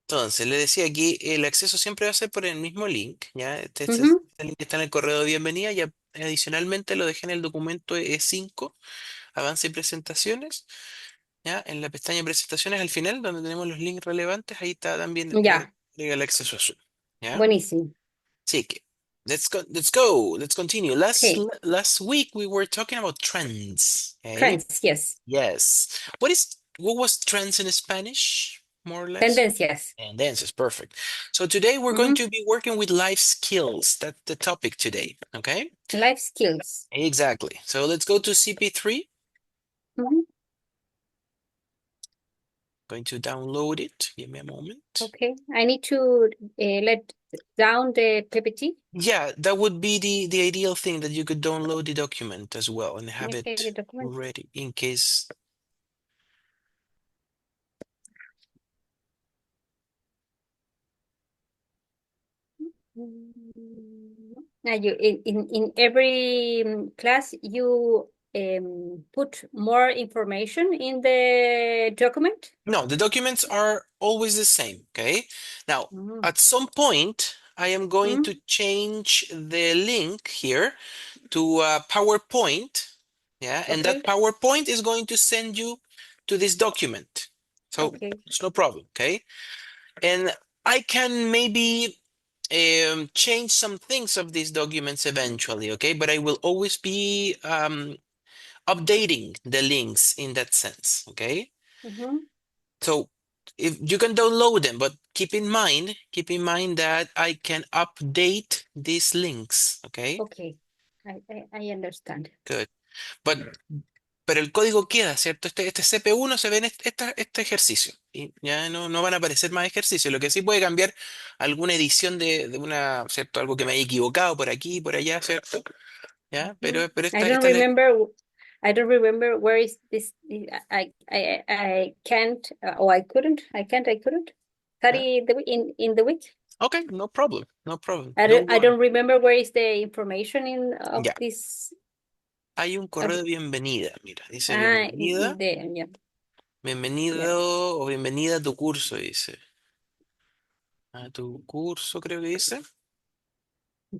Entonces, le decía aquí, el acceso siempre va a ser por el mismo link, ¿ya? Ujú. Este link está en el correo de bienvenida y adicionalmente lo dejé en el documento E5, avance y presentaciones, ¿ya? En la pestaña presentaciones al final, donde tenemos los links relevantes, ahí está también Ya, el acceso azul, ¿ya? buenísimo. Así que, let's continue. Okay. Last week we were talking about trends, okay? Trends, yes. Yes. What was trends in Spanish, more or less? Tendencias. Tendencias, perfect. So today we're going Ujú. to be working with life skills. That's the topic today, okay? Life skills. Exactly. So let's go to CP3. Ujú. Going to download it. Give me a moment. Okay. I need to let down the PPT. Yeah, that would be the ideal thing that you could download the document as well and have Okay, the it document. ready in case. Now you in every class you put more information in the document. No, the documents are always the same, okay? Now, Mm. at some point, I am going Mm. to change the link here to PowerPoint, yeah, and that Okay. PowerPoint is going to send you to this document. So Okay. it's no problem, okay? And I can maybe change some things of these documents eventually, okay? But I will always be updating the links in that sense, okay? Mhm. So if you can download them, but keep in mind that I can update these links, okay? Okay. I understand. Good. But pero el código queda, ¿cierto? Este CP1 se ve en este ejercicio y ya no van a aparecer más ejercicios. Lo que sí puede cambiar alguna edición de una, ¿cierto? Algo que me haya equivocado por aquí, por allá, ¿cierto? ¿Ya? Mhm. Pero I esta, don't esta es la... remember. I don't remember where is this. I can't. Or I couldn't. I can't. I couldn't ¿Ya? study in the week. Ok, no problem, no problem. I Don't I worry. don't remember where is the information in of Ya, this. hay un Of, correo de bienvenida, mira, dice in bienvenida, the yeah, yeah. bienvenido o bienvenida a tu curso, dice. A tu curso, creo que dice.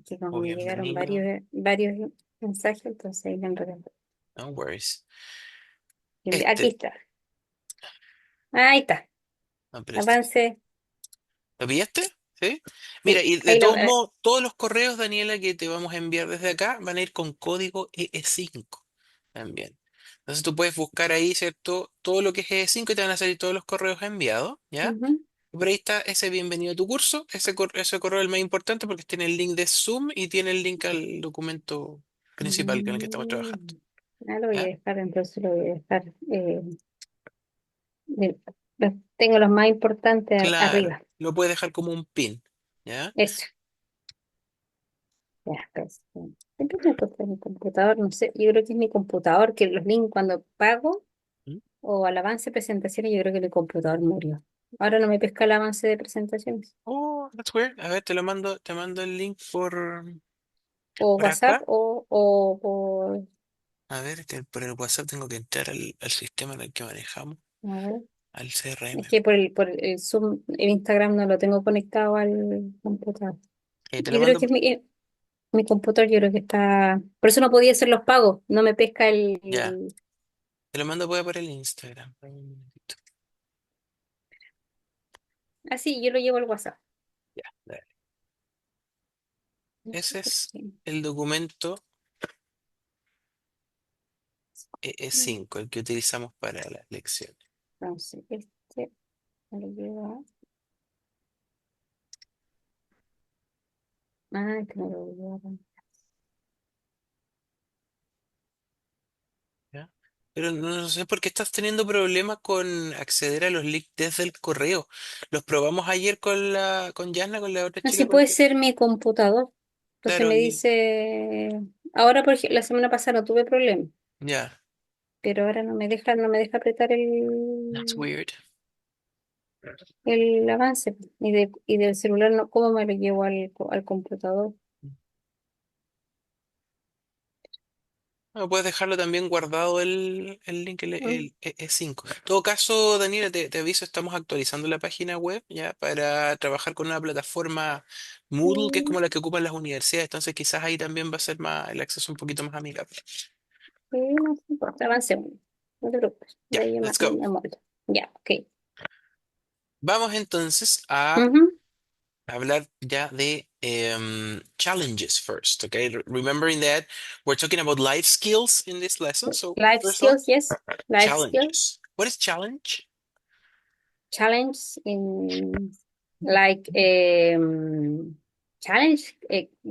Que como O me llegaron bienvenido. varios mensajes, entonces ahí me enredé. No worries. Aquí Este, está. Ahí está. no, pero este. Avance. ¿Lo pillaste? ¿Sí? Mira, Sí, y de ahí lo. todos modos, todos los correos, Daniela, que te vamos a enviar desde acá van a ir con código EE5 también. Entonces tú puedes buscar ahí, ¿cierto? Todo lo que es EE5 y te van a salir todos los correos enviados, ¿ya? Ujú. Y por ahí está ese bienvenido a tu curso. Ese correo es el más importante porque tiene el link de Zoom y tiene el link al documento principal con el que estamos trabajando. Mm, lo voy a ¿Ya? dejar, entonces lo voy a dejar. Mira, tengo los más importantes Claro, arriba. lo puedes dejar como un pin, ¿ya? Eso. Ya, pues, siempre me cuesta mi computador, no sé, yo creo que es mi computador, que los links cuando pago ¿Mm? o al avance de presentaciones, yo creo que mi computador murió. Ahora no me pesca el avance de presentaciones. Oh, that's weird. A ver, te mando el link O por WhatsApp acá. o A ver, que por el WhatsApp tengo que entrar al sistema en el que manejamos, a ver, al es CRM. que por el Zoom, el Instagram no lo tengo conectado al computador. Te lo Yo creo mando, que es mi computador, yo creo que está. Por eso no podía hacer los pagos, no me pesca ya, te lo mando por el Instagram. Un momentito. Ah, sí, yo lo llevo al WhatsApp. Ya, dale. No sé Ese por es qué. el documento EE5, el que utilizamos para las lecciones. Entonces, me lo llevo. Que me lo llevo. ¿Ya? Pero no sé por qué estás teniendo problemas con acceder a los links desde el correo. Los probamos ayer con Yana, con la otra Así chica puede que... ser mi computador. Entonces Claro, me dice, ahora por ejemplo, la semana pasada no tuve problema, ya. pero ahora no me deja apretar That's weird. el avance. Y del celular, no, ¿cómo me lo llevo al computador? Puedes dejarlo también guardado el link, Mm, el E5. En todo caso, Daniela, te aviso, estamos actualizando la página web ya para trabajar con una plataforma Moodle, que es sí, como la que ocupan las universidades. Entonces, quizás ahí también va a ser más, el acceso un poquito más amigable. sí, no se importa, avancemos. No te preocupes, Ya, ya yo let's go. me moldo. Ya, ok. Vamos entonces a Ujú. hablar ya de challenges first, okay? Remembering that we're talking about life skills in this lesson. So, Life first off, skills, yes. Life skills. challenges. What is challenge? Challenge in like challenge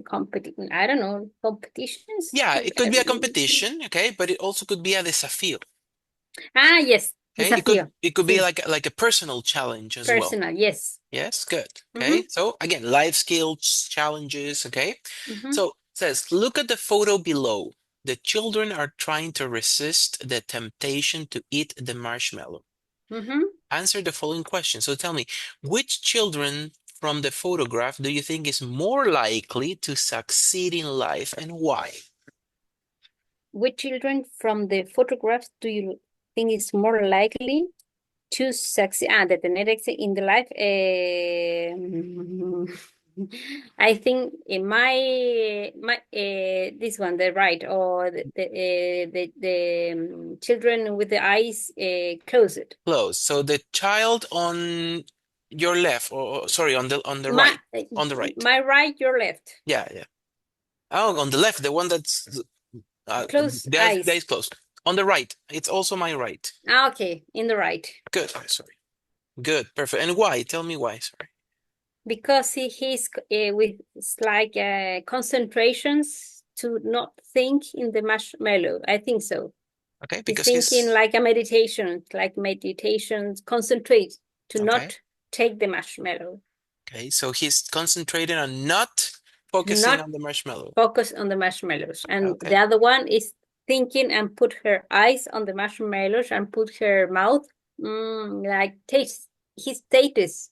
competition. I don't know, competitions. Yeah, it could be a competition, okay, but it also could be a desafío, Ah, yes, okay? desafío. It could be Sí, like a personal challenge as well. personal, yes. Yes, good. Okay. Mhm, So again, life skills, challenges, okay? mhm, So it says, look at the photo below. The children are trying to resist the temptation to eat the marshmallow. mhm. Answer the following question. So tell me, which children from the photograph do you think is more likely to succeed in life and why? Which children from the photographs do you think is more likely to succeed? Ah, de tener éxito in the life. I think in my this one, the right, or the children with the eyes closed. Close. So the child on your left, or sorry, on the My right, on the right. my right, your left. Yeah, yeah. Oh, on the left, the one that's Close that eyes. is closed. On the right, it's also my right. Ah, okay, in the right. Good. Oh, sorry. Good. Perfect. And why? Tell me why. Sorry. Because he's with it's like concentrations to not think in the marshmallow. I think so. Okay, He's because thinking he's like meditation, concentrate to okay. not take the marshmallow, Okay, so he's concentrating on not focusing not on the marshmallow. focus on the marshmallows. And the Okay. other one is thinking and put her eyes on the marshmallows and put her mouth like taste his status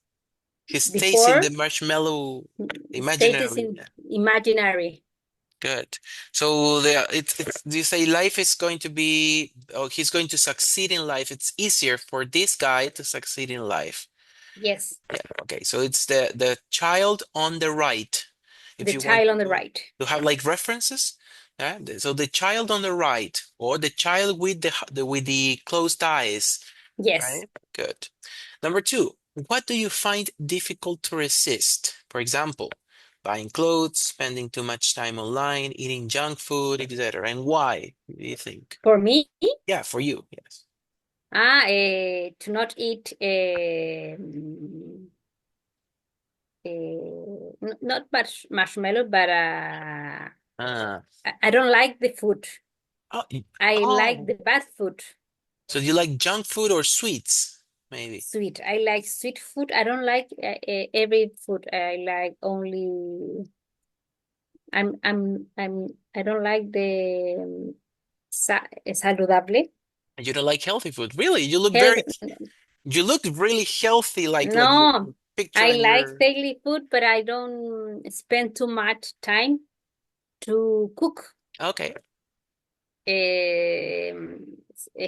He's tasting before the marshmallow status imaginary. in Yeah. imaginary. Good. So it's do you say life is going to be, oh, he's going to succeed in life. It's easier for this guy to succeed in life. Yes, Yeah. Okay. So it's the child on the right. If the you want child on the right. to have like references, yeah. So the child on the right, or the child with with the closed eyes, Yes. right? Good. Number two, what do you find difficult to resist? For example, buying clothes, spending too much time online, eating junk food, etc. And why do you think? For me, Yeah, for you, yes. to not eat not much marshmallow, but Uh, I don't like the food. oh, I like oh, the bad food, so you like junk food or sweets, maybe? sweet. I like sweet food. I don't like every food. I like only. I don't like the saludable. And you don't like healthy food, really? Health. You look really healthy, like your No, picture I and like your. daily food, but I don't spend too much time to cook Okay, a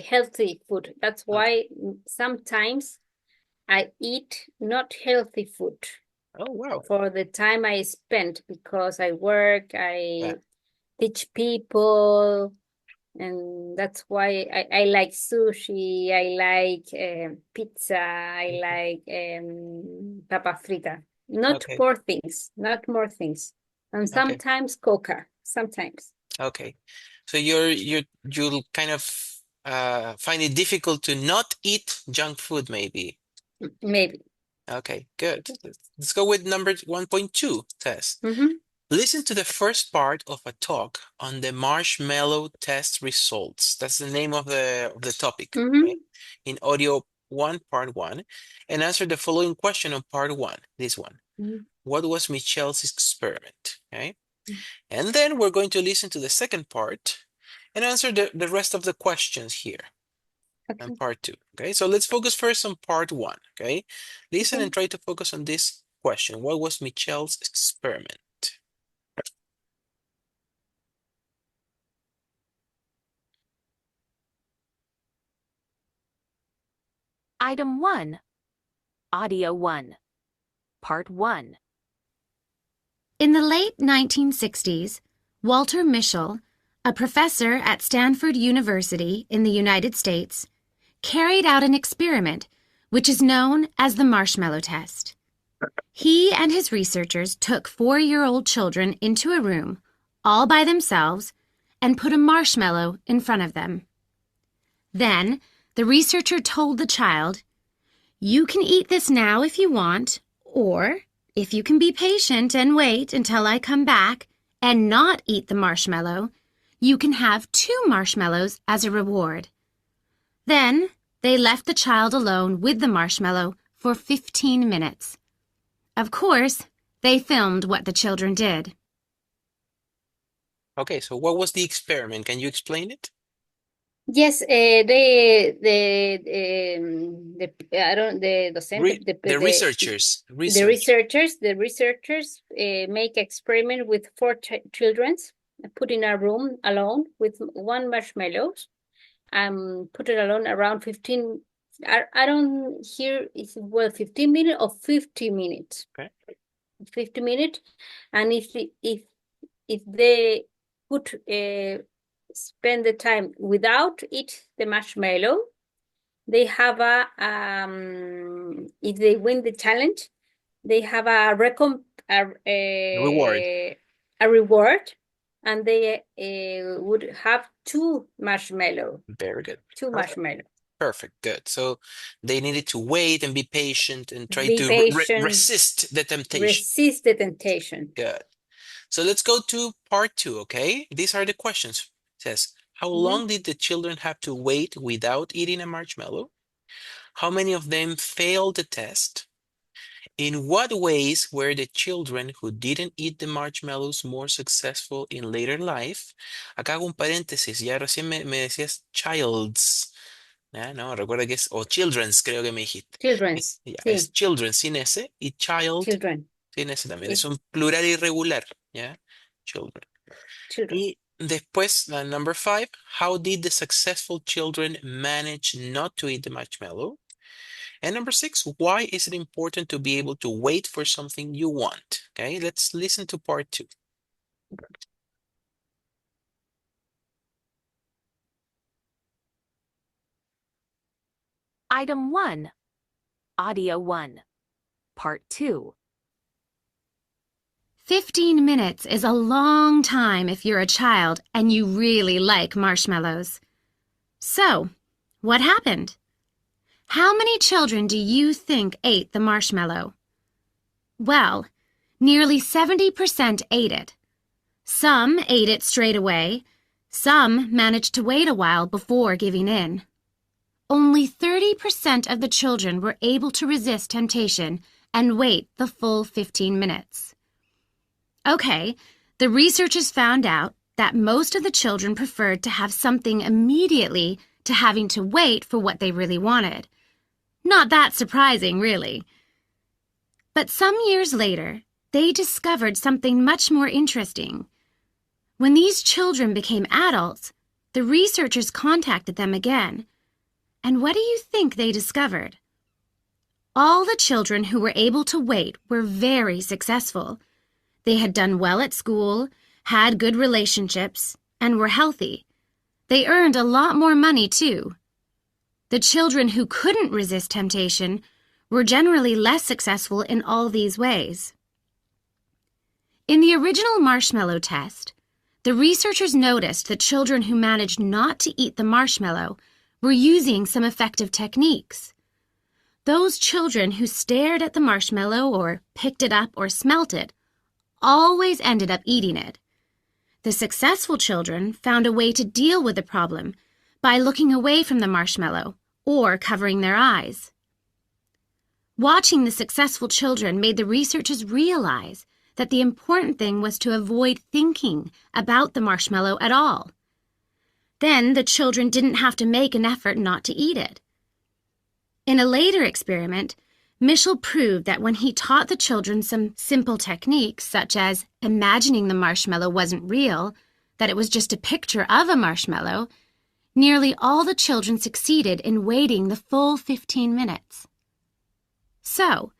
healthy food. That's okay. why sometimes I eat not healthy food Oh, wow. for the time I spend because I work, Yeah. I teach people, and that's why I like sushi, I like pizza, I like papa frita. Not Okay, more things, not more things. And okay, sometimes coca, sometimes, okay. So you'll kind of find it difficult to not eat junk food, maybe. maybe. Okay, good. Let's go with number 1.2 test. Mm-hmm, Listen to the first part of a talk on the marshmallow test results. That's the name of the topic, okay? mm-hmm, In audio one, part one, and answer the following question on part one, this one. mm-hmm. What was Michelle's experiment? Okay. And then we're going to listen to the second part and answer the rest of the questions here on Okay, part two. Okay. So let's focus first on part one. Okay. Listen okay. and try to focus on this question. What was Michelle's experiment? Item 1. Audio 1. Part 1. In the late 1960s, Walter Mischel, a professor at Stanford University in the United States, carried out an experiment which is known as the marshmallow test. He and his researchers took 4-year-old children into a room, all by themselves, and put a marshmallow in front of them. Then, the researcher told the child, "You can eat this now if you want, or if you can be patient and wait until I come back and not eat the marshmallow, you can have 2 marshmallows as a reward." Then, they left the child alone with the marshmallow for 15 minutes. Of course, they filmed what the children did. Okay, so what was the experiment? Can you explain it? Yes, the docente, The researchers make experiment with 4 children, put in a room alone with 1 marshmallow, put it alone around 15. I don't hear if well 15 minutes or 50 minutes. Okay. 50 minutes, and if they could spend the time without eat the marshmallow, they have a if they win the challenge, they have a reward, and they would have 2 marshmallow. Very good. Two marshmallow. Perfect. Good. So they needed to wait and be patient and try Be to patient, resist the temptation. resist the temptation. Good. So let's go to part 2, okay? These are the questions. It says, how long did the children have to wait without eating a marshmallow? How many of them failed the test? In what ways were the children who didn't eat the marshmallows more successful in later life? Acá hago un paréntesis, ya recién me decías childs. ¿Ya? No, recuerda que es, o children's creo que me dijiste. Children's, Ya, sí. es children sin S y child Children. sin S también. Es un plural irregular, ¿ya? Children. Y después, number 5, how did the successful children manage not to eat the marshmallow? And number 6, why is it important to be able to wait for something you want? Okay, let's listen to part 2. Item 1. Audio 1. Part 2. 15 minutes is a long time if you're a child and you really like marshmallows. So, what happened? How many children do you think ate the marshmallow? Well, nearly 70% ate it. Some ate it straight away. Some managed to wait a while before giving in. Only 30% of the children were able to resist temptation and wait the full 15 minutes. Okay, the researchers found out that most of the children preferred to have something immediately to having to wait for what they really wanted. Not that surprising, really. But some years later, they discovered something much more interesting. When these children became adults, the researchers contacted them again. And what do you think they discovered? All the children who were able to wait were very successful. They had done well at school, had good relationships, and were healthy. They earned a lot more money, too. The children who couldn't resist temptation were generally less successful in all these ways. In the original marshmallow test, the researchers noticed that children who managed not to eat the marshmallow were using some effective techniques. Those children who stared at the marshmallow or picked it up or smelt it always ended up eating it. The successful children found a way to deal with the problem by looking away from the marshmallow or covering their eyes. Watching the successful children made the researchers realize that the important thing was to avoid thinking about the marshmallow at all. Then the children didn't have to make an effort not to eat it. In a later experiment, Mischel proved that when he taught the children some simple techniques, such as imagining the marshmallow wasn't real, that it was just a picture of a marshmallow, nearly all the children succeeded in waiting the full 15 minutes. So,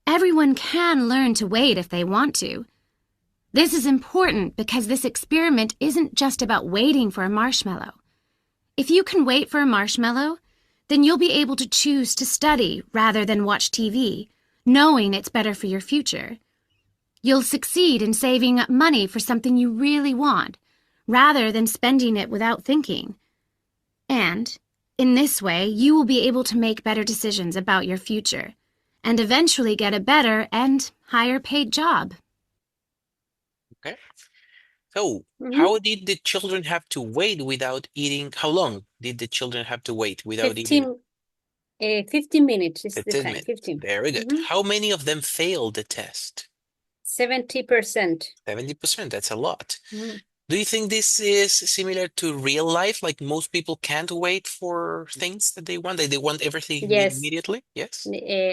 everyone can learn to wait if they want to. This is important because this experiment isn't just about waiting for a marshmallow. If you can wait for a marshmallow, then you'll be able to choose to study rather than watch TV, knowing it's better for your future. You'll succeed in saving up money for something you really want, rather than spending it without thinking. And, in this way, you will be able to make better decisions about your future, and eventually get a better and higher paid job. Okay. So, Mhm. how did the children have to wait without eating? How long did the children have to wait without eating? 15 minutes is the 15 time. minutes. 15. Very good. Mhm. How many of them failed the test? 70%. 70%. That's a lot. Mhm. Do you think this is similar to real life? Like most people can't wait for things that they want. They want everything Yes, immediately? Yes.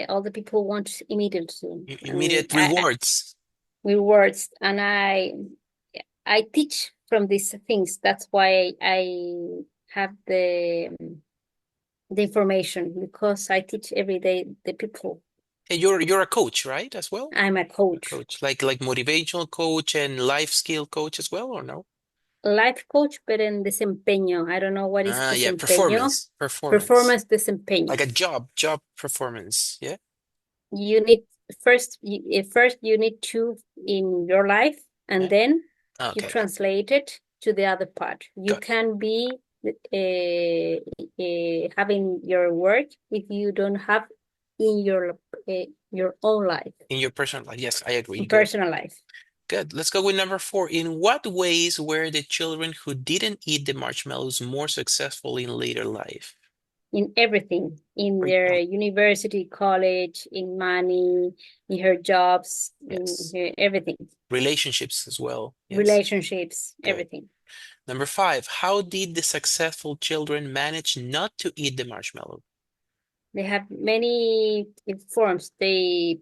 all the people want immediately, and Immediate rewards. rewards, and I teach from these things. That's why I have the information, because I teach every day the people. And you're a coach, right? As well? I'm a A coach, coach. Like motivational coach and life skill coach as well, or no? life coach, but in desempeño. I don't know what is Yeah, desempeño. performance. Performance desempeño. Like a job performance. Yeah. You need first you need to in your life, and Yeah. then you Okay. translate it to the other part. You Good. can be having your work if you don't have in your own life, In your personal life. Yes, I agree. in Good. personal life. Good. Let's go with number 4. In what ways were the children who didn't eat the marshmallows more successful in later life? In everything, in For their example, university, college, in money, in her jobs, in yes. her everything, Relationships as well. Yes. relationships, Good. everything. Number 5. How did the successful children manage not to eat the marshmallow? They have many forms. They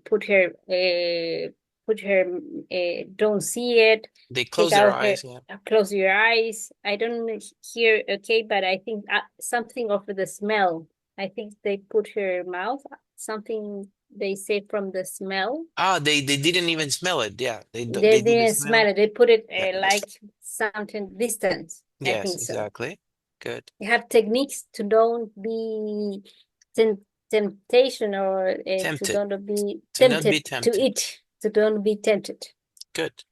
don't see it, They take close their out her, eyes. Yeah. close your eyes. I don't hear, okay, but I think something of the smell. I think they put her mouth, something they say from the smell. Ah, they didn't even smell it. Yeah. They They didn't didn't smell smell. it. They put it Yeah. like something distant. I Yes, think so. exactly. Good. You have techniques to don't be tem temptation, or to Tempted. don't be To not be tempted to tempted. eat, to don't be tempted, Good.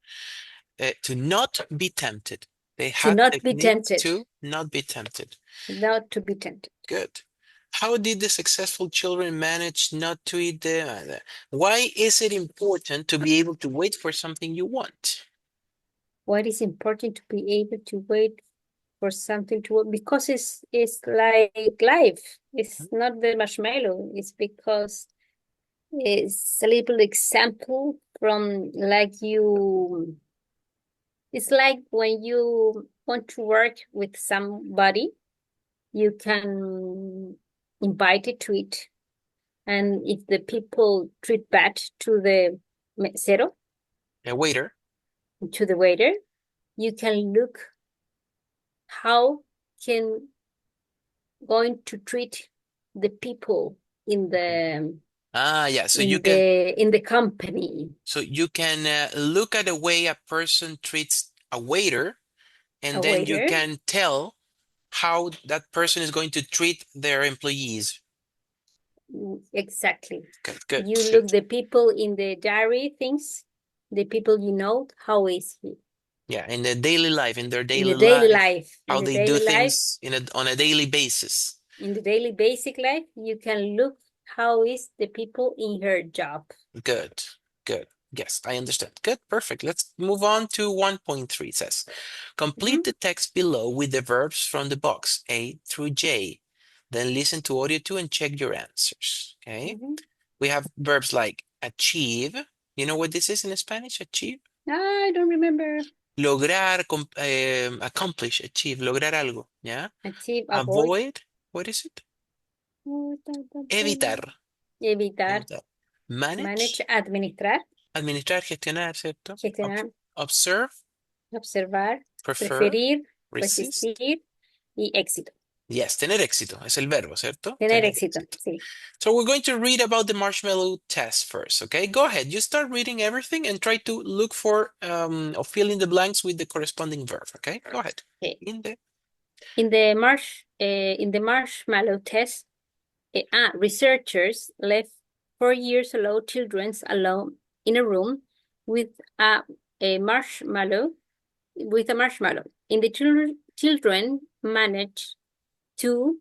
To not be tempted. They to had not be techniques tempted, to not be tempted. not to be tempted. Good. How did the successful children manage not to eat Why is it important to be able to wait for something you want? What is important to be able to wait for something to work? Because it's like life. It's not the marshmallow. It's because it's a little example from like you. It's like when you want to work with somebody, you can invite it to it. And if the people treat bad to the mesero, A waiter. to the waiter, you can look how can going to treat the people in the Ah, yeah. in the company. Look at the way a person treats a waiter, A and then you waiter, can tell how that person is going to treat their employees. exactly. Good, good, You good. look the people in the diary things, the people you know, how is he? Yeah, in the daily life, in their In the daily daily life, life, in how the they do daily life, things on a daily basis. in the daily basic life, you can look how is the people in her job. Good, good. Yes, I understand. Good, perfect. Let's move on to 1.3. It says, complete Mhm, the text below with the verbs from the box A through J. Then listen to audio 2 and check your answers. Okay. mhm. We have verbs like achieve. You know what this is in Spanish? Achieve. I don't remember. Lograr, accomplish, achieve, lograr algo. ¿Ya? Achieve, avoid, Avoid. What is it? Evitar. evitar, Evitar. manage, Manage. administrar, Administrar, gestionar, ¿cierto? gestionar, Observe, observar, prefer, preferir, resist, resistir y éxito. Yes, tener éxito, es el verbo, ¿cierto? Tener Tener éxito, éxito. sí. So we're going to read about the marshmallow test first, okay? Go ahead, you start reading everything and try to look for or fill in the blanks with the corresponding verb, okay? Go ahead. Okay. In the In the marshmallow test, researchers left 4 years old children alone in a room with a marshmallow with a marshmallow. In the children managed to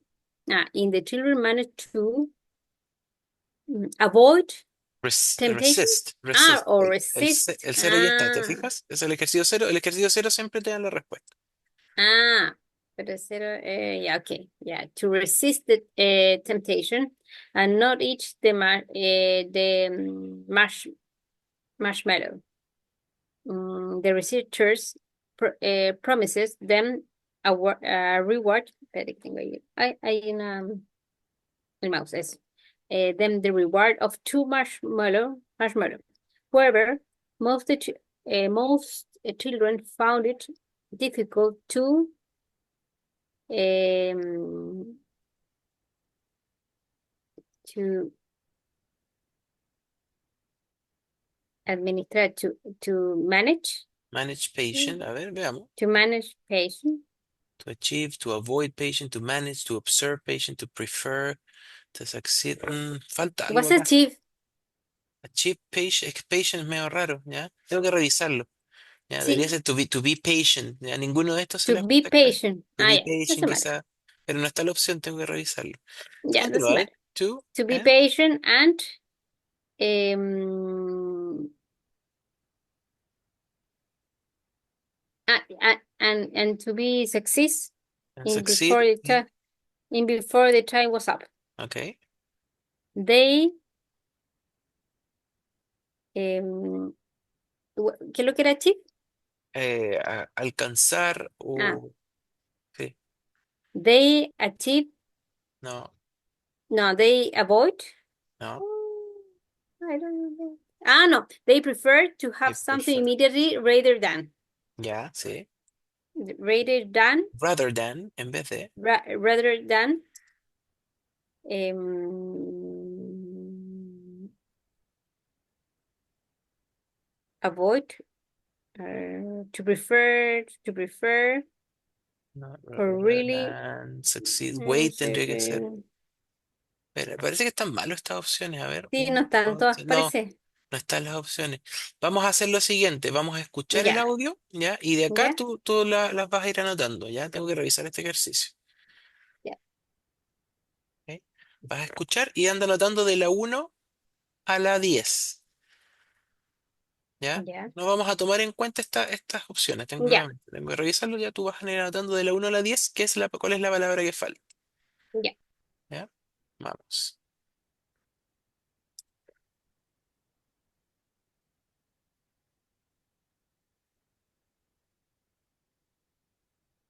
avoid temptation resist. or El, resist. el cero ya está, ¿te fijas? Es el ejercicio cero. El ejercicio cero siempre te da la respuesta. Pero cero, yeah, okay, yeah, to resist the temptation and not eat the marshmallow. The researchers promises them a reward. Espera, que tengo ahí. Hay una el mouse es. Them the reward of two marshmallow. However, most children found it difficult um, to administer to manage Manage patient, a ver, veamos. to manage patient. To achieve, to avoid patient, to manage, to observe patient, to prefer, to succeed. Falta algo What's acá. achieve? Achieve patient, es que patient es medio raro, ¿ya? Tengo que revisarlo. Ya, debería Sí, ser to be patient. Ya, ninguno de estos se to le be ajusta acá. patient. To be Ya, no patient, se mala. quizá. Pero no está la opción, tengo que revisarlo. Ya, no se Continúa, a ver. mala. To To be and patient um, and to be success in succeed. before the time was up. Ok. They um, ¿qué es lo que era achieve? Alcanzar Ah, o... Sí, they achieve. no, No, they avoid. no. I don't know. No, they prefer to They have something prefer. immediately rather than Ya, sí. rather than Rather than, en vez de. rather than um, avoid to prefer No, or rather really than succeed. Wait tendría que ser. sí, Espera, parece que están malas estas opciones. A ver, no uno, están dos, todas, tres. No, parece. no están las opciones. Vamos a hacer lo siguiente. Vamos a escuchar el Ya, audio, ¿ya? Y de acá ya, tú las vas a ir anotando, ¿ya? Tengo que revisar este ejercicio. ya, ¿Ok? Vas a escuchar y anda anotando de la 1 a la 10. ¿Ya? ya, No vamos a tomar en cuenta estas opciones. ya, Nuevamente, tengo que revisarlo, ya tú vas a ir anotando de la 1 a la 10, cuál es la palabra que falta. ya. ¿Ya? Vamos.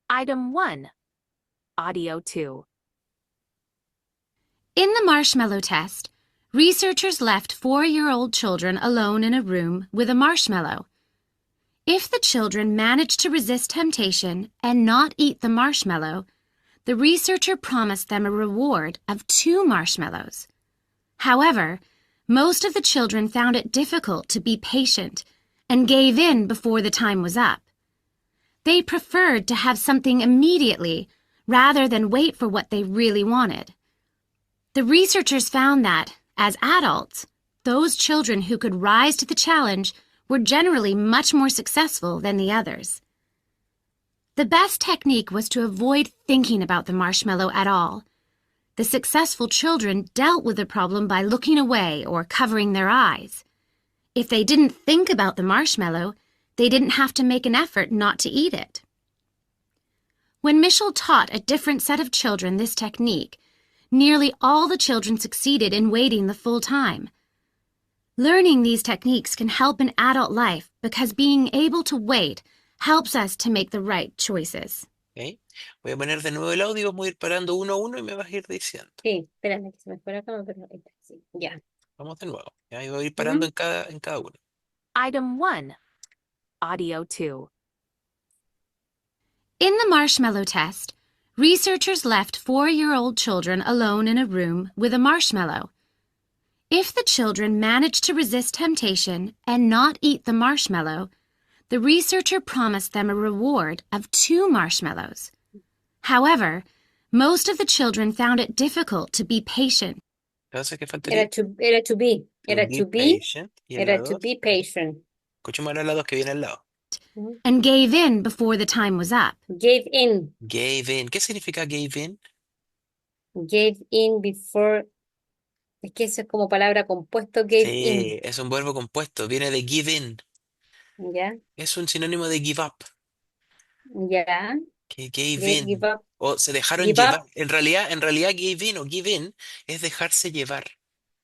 Item 1. Audio 2. In the marshmallow test, researchers left 4-year-old children alone in a room with a marshmallow. If the children managed to resist temptation and not eat the marshmallow, the researcher promised them a reward of 2 marshmallows. However, most of the children found it difficult to be patient and gave in before the time was up. They preferred to have something immediately rather than wait for what they really wanted. The researchers found that, as adults, those children who could rise to the challenge were generally much more successful than the others. The best technique was to avoid thinking about the marshmallow at all. The successful children dealt with the problem by looking away or covering their eyes. If they didn't think about the marshmallow, they didn't have to make an effort not to eat it. When Michel taught a different set of children this technique, nearly all the children succeeded in waiting the full time. Learning these techniques can help in adult life because being able to wait helps us to make the right choices. ¿Ok? Voy a poner de nuevo el audio y vamos a ir parando uno a uno y me vas a ir diciendo. Sí, espérame que se me fue acá, pero ahí está, sí, ya. Vamos de nuevo. ¿Ya? Y voy a ir parando en cada uno. Item 1. Audio 2. In the marshmallow test, Researchers left 4-year-old children alone in a room with a marshmallow. If the children managed to resist temptation and not eat the marshmallow, the researcher promised them a reward of 2 marshmallows. However, most of the children found it difficult to be patient. Entonces, ¿qué faltaría? Era to be. To Era be to be. patient. ¿Y en la Era to 2? be patient. Escuchemos ahora la 2 que viene al lado. And gave in before the time was up. Gave in. Gave in. ¿Qué significa gave in? Gave in before. Es que eso es como palabra compuesto, gave in. Sí, es un verbo compuesto. Viene de give in. ¿Ya? Es un sinónimo de give up. ¿Ya? Que gave Give in. up. O se dejaron Give llevar. up. En realidad give in o give in es dejarse llevar.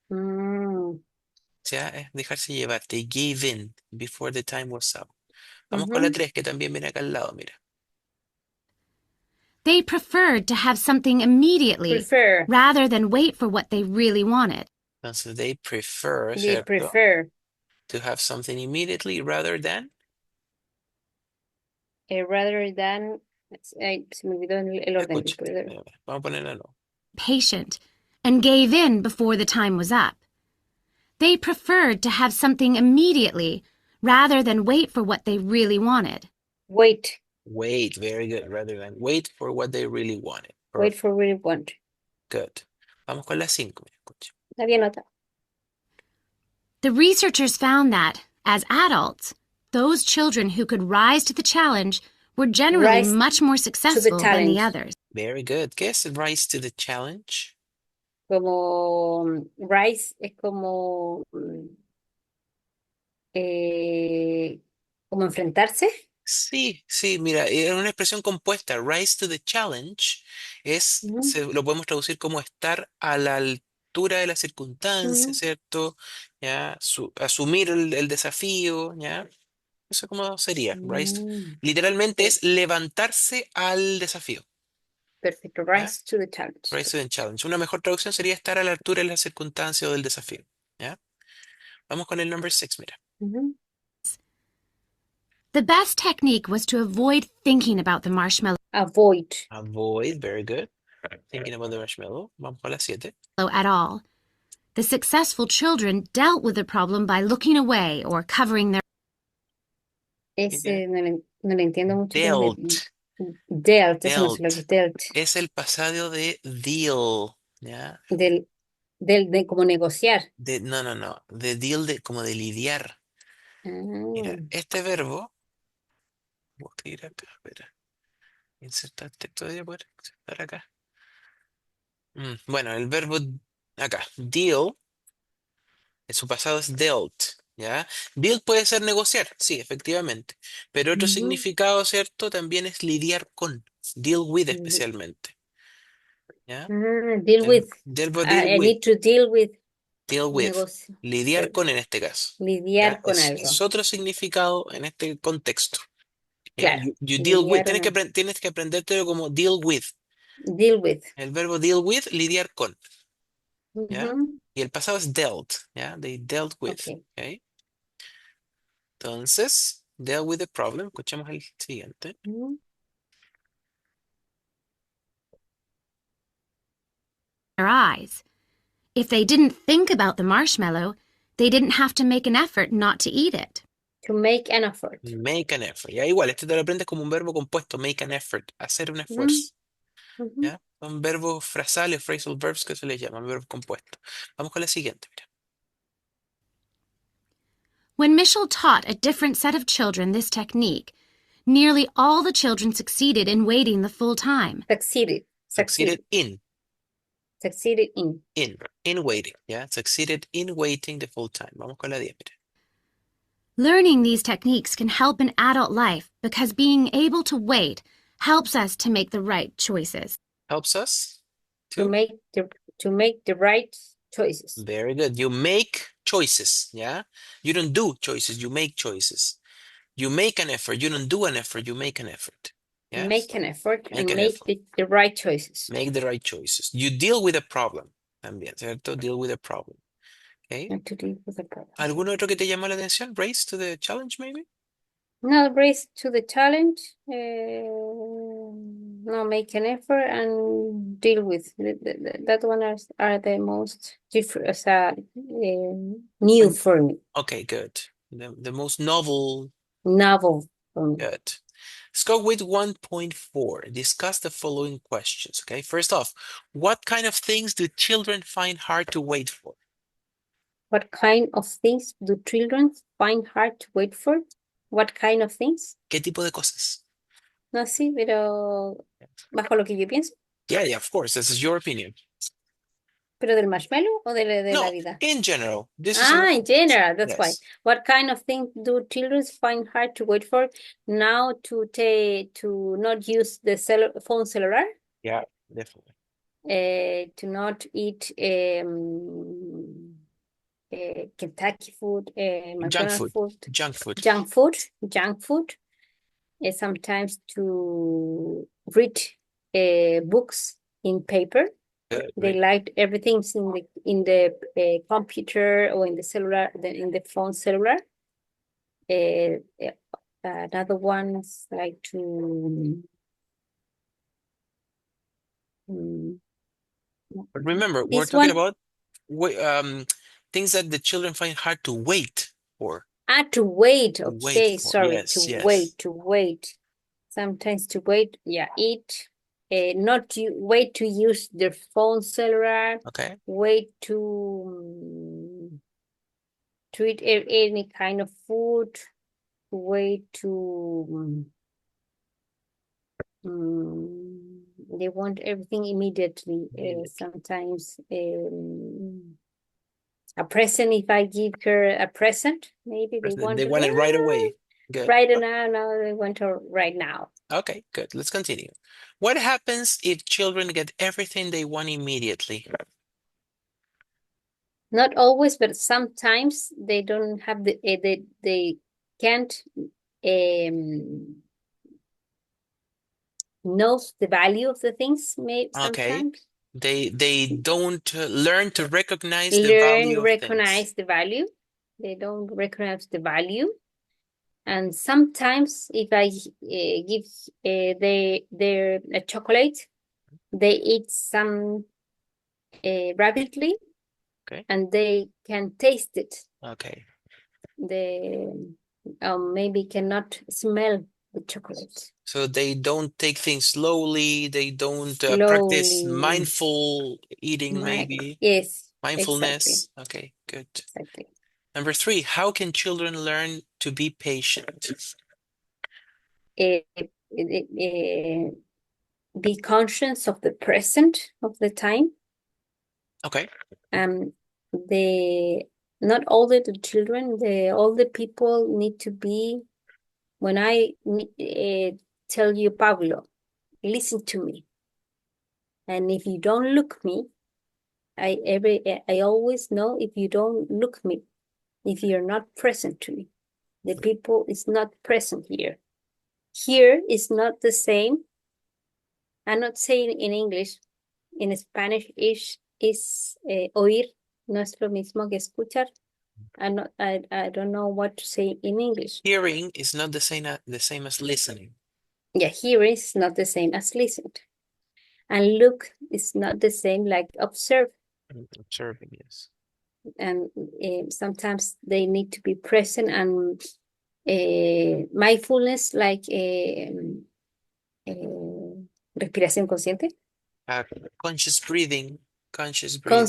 Mm, O sea, es dejarse llevar. They gave in before the time was up. Vamos con la ujú. 3 que también viene acá al lado, mira. They preferred to have something immediately Prefer. rather than wait for what they really wanted. Entonces, they prefer, They ¿cierto? prefer. To have something immediately rather than. Rather than. Ay, se me olvidó el orden. Escucha. Vamos a ponerla no. Patient and gave in before the time was up. They preferred to have something immediately rather than wait for what they really wanted. Wait. Wait, very good. Rather than wait for what they really wanted. Wait Perfect. for really want. Good. Vamos con la 5. Mira, escucha. Había nota. The researchers found that, as adults, those children who could rise to the challenge were generally Rise much more successful than the challenge. others. Very good. ¿Qué es rise to the challenge? Como rise es como como enfrentarse. Sí, sí, mira, es una expresión compuesta. Rise to the challenge Ujú, lo podemos traducir como estar a la altura de las circunstancias, ujú. ¿cierto? ¿Ya? Asumir el desafío, ¿ya? Eso cómo sería. Rise, Mm, literalmente ok, es levantarse al desafío, perfecto. ¿ya? Rise to the challenge. Rise to the challenge. Una mejor traducción sería estar a la altura de las circunstancias o del desafío, ¿ya? Vamos con el number 6, mira. Ujú. The best technique was to avoid thinking about the marshmallow Avoid. Avoid, very good. Thinking about the marshmallow. Vamos con la 7. at all. The successful children dealt with the problem by looking away or covering their Ese no le entiendo mucho el inglés. Dealt. Dealt, eso no sé lo que Dealt. es dealt. Es el pasado de deal, ¿ya? De como negociar. No, no, no. De deal como de lidiar. Mira, Ah, este verbo, voy a escribir acá, espera. Insertar texto de poder insertar acá. Bueno, el verbo acá, deal, su pasado es dealt, ¿ya? Deal puede ser negociar, sí, efectivamente. Pero otro ujú. significado, ¿cierto? También es lidiar con, deal with especialmente, ¿ya? Deal El with. verbo deal I with. need to deal with. Deal with. Negocio. Lidiar con en este caso. ¿Ya? Lidiar con Es algo. otro significado en este contexto. ¿Ya? Claro. You deal with. Lidiar. Tienes que aprendértelo como deal with. Deal with. El verbo deal with, lidiar con. ¿Ya? Ujú. Y el pasado es dealt. ¿Ya? They dealt with. Ok. ¿Ok? Entonces, deal with the problem. Escuchemos el siguiente. Ujú. eyes. If they didn't think about the marshmallow, they didn't have to make an effort not to eat it. To make an effort. Make an effort. Ya igual, este te lo aprendes como un verbo compuesto. Make an effort. Hacer un Ujú, esfuerzo. ujú. ¿Ya? Son verbos frasales, phrasal verbs que se les llaman, verbos compuestos. Vamos con la siguiente, mira. When Michel taught a different set of children this technique, nearly all the children succeeded in waiting the full time. Succeeded. Succeeded Succeed. in, Succeeded in. in waiting, ¿ya? Succeeded in waiting the full time. Vamos con la 10, mira. Learning these techniques can help in adult life because being able to wait helps us to make the right choices. Helps us To to, make the right choices. very good. You make choices, ¿ya? You don't do choices, you make choices. You make an effort, you don't do an effort, you make an effort. Yes? Make an effort Make and an make effort. the right choices. Make the right choices. You deal with a problem también, ¿cierto? Deal with a problem. ¿Ok? And to deal with the problem. ¿Algún otro que te llamó la atención? Race to the challenge, maybe? Now race to the challenge. No, make an effort and deal with that one are the most different, new for me, Okay, good. The most novel, novel for me. good. Let's go with 1.4. Discuss the following questions. Okay, first off, what kind of things do children find hard to wait for? What kind of things do children find hard to wait for? What kind of things? ¿Qué tipo de cosas? No, sí, pero bajo lo que yo pienso. Yeah, of course. This is your opinion. ¿Pero del marshmallow o de la No, vida? in general. This is an In general, that's why. yes. What kind of things do children find hard to wait for? Now to not use the phone cellular, Yeah, definitely. to not eat Kentucky food, Junk McDonald's food. food, Junk food. junk food. Sometimes to read books in paper. Good, They great. liked everything in the computer or in the cellular, in the phone cellular. Another one's like to But remember, we're this talking one. about things that the children find hard to wait for. To wait. To wait Okay, for. sorry. Yes, yes. To wait. Sometimes to wait. Yeah, eat. Not to wait to use their phone cellular. Okay. Wait to eat any kind of food. Wait to they want everything immediately. Sometimes a present, if I give her a present, maybe they want They want it right away. Good. right now. Now they want her right now. Okay, good. Let's continue. What happens if children get everything they want immediately? Not always, but sometimes they don't have they can't knows the value of the things. Maybe Okay. sometimes They don't learn to recognize the learn value of things. recognize the value. They don't recognize the value. And sometimes if I give their chocolate, they eat some rapidly, Okay. and they can taste it. Okay. They maybe cannot smell the chocolate. So they don't take things slowly. They don't practice Slowly. mindful eating, maybe. Yes, exactly. Mindfulness. Okay, good. Exactly. Number 3, how can children learn to be patient? Uh, be conscious of the present of the time. Okay. The not all the children, all the people need to be. When I tell you, Pablo, listen to me, and if you don't look me, I always know if you don't look me, if you're not present to me, the people is not present here. Here is not the same. I'm not saying in English. In Spanish is oír, no es lo mismo que escuchar. I don't know what to say in English. Hearing is not the same as listening. Yeah, hear is not the same as listened. And look is not the same like observe. Observing, yes. And sometimes they need to be present and mindfulness, like respiración consciente. Conscious breathing. Conscious breathing.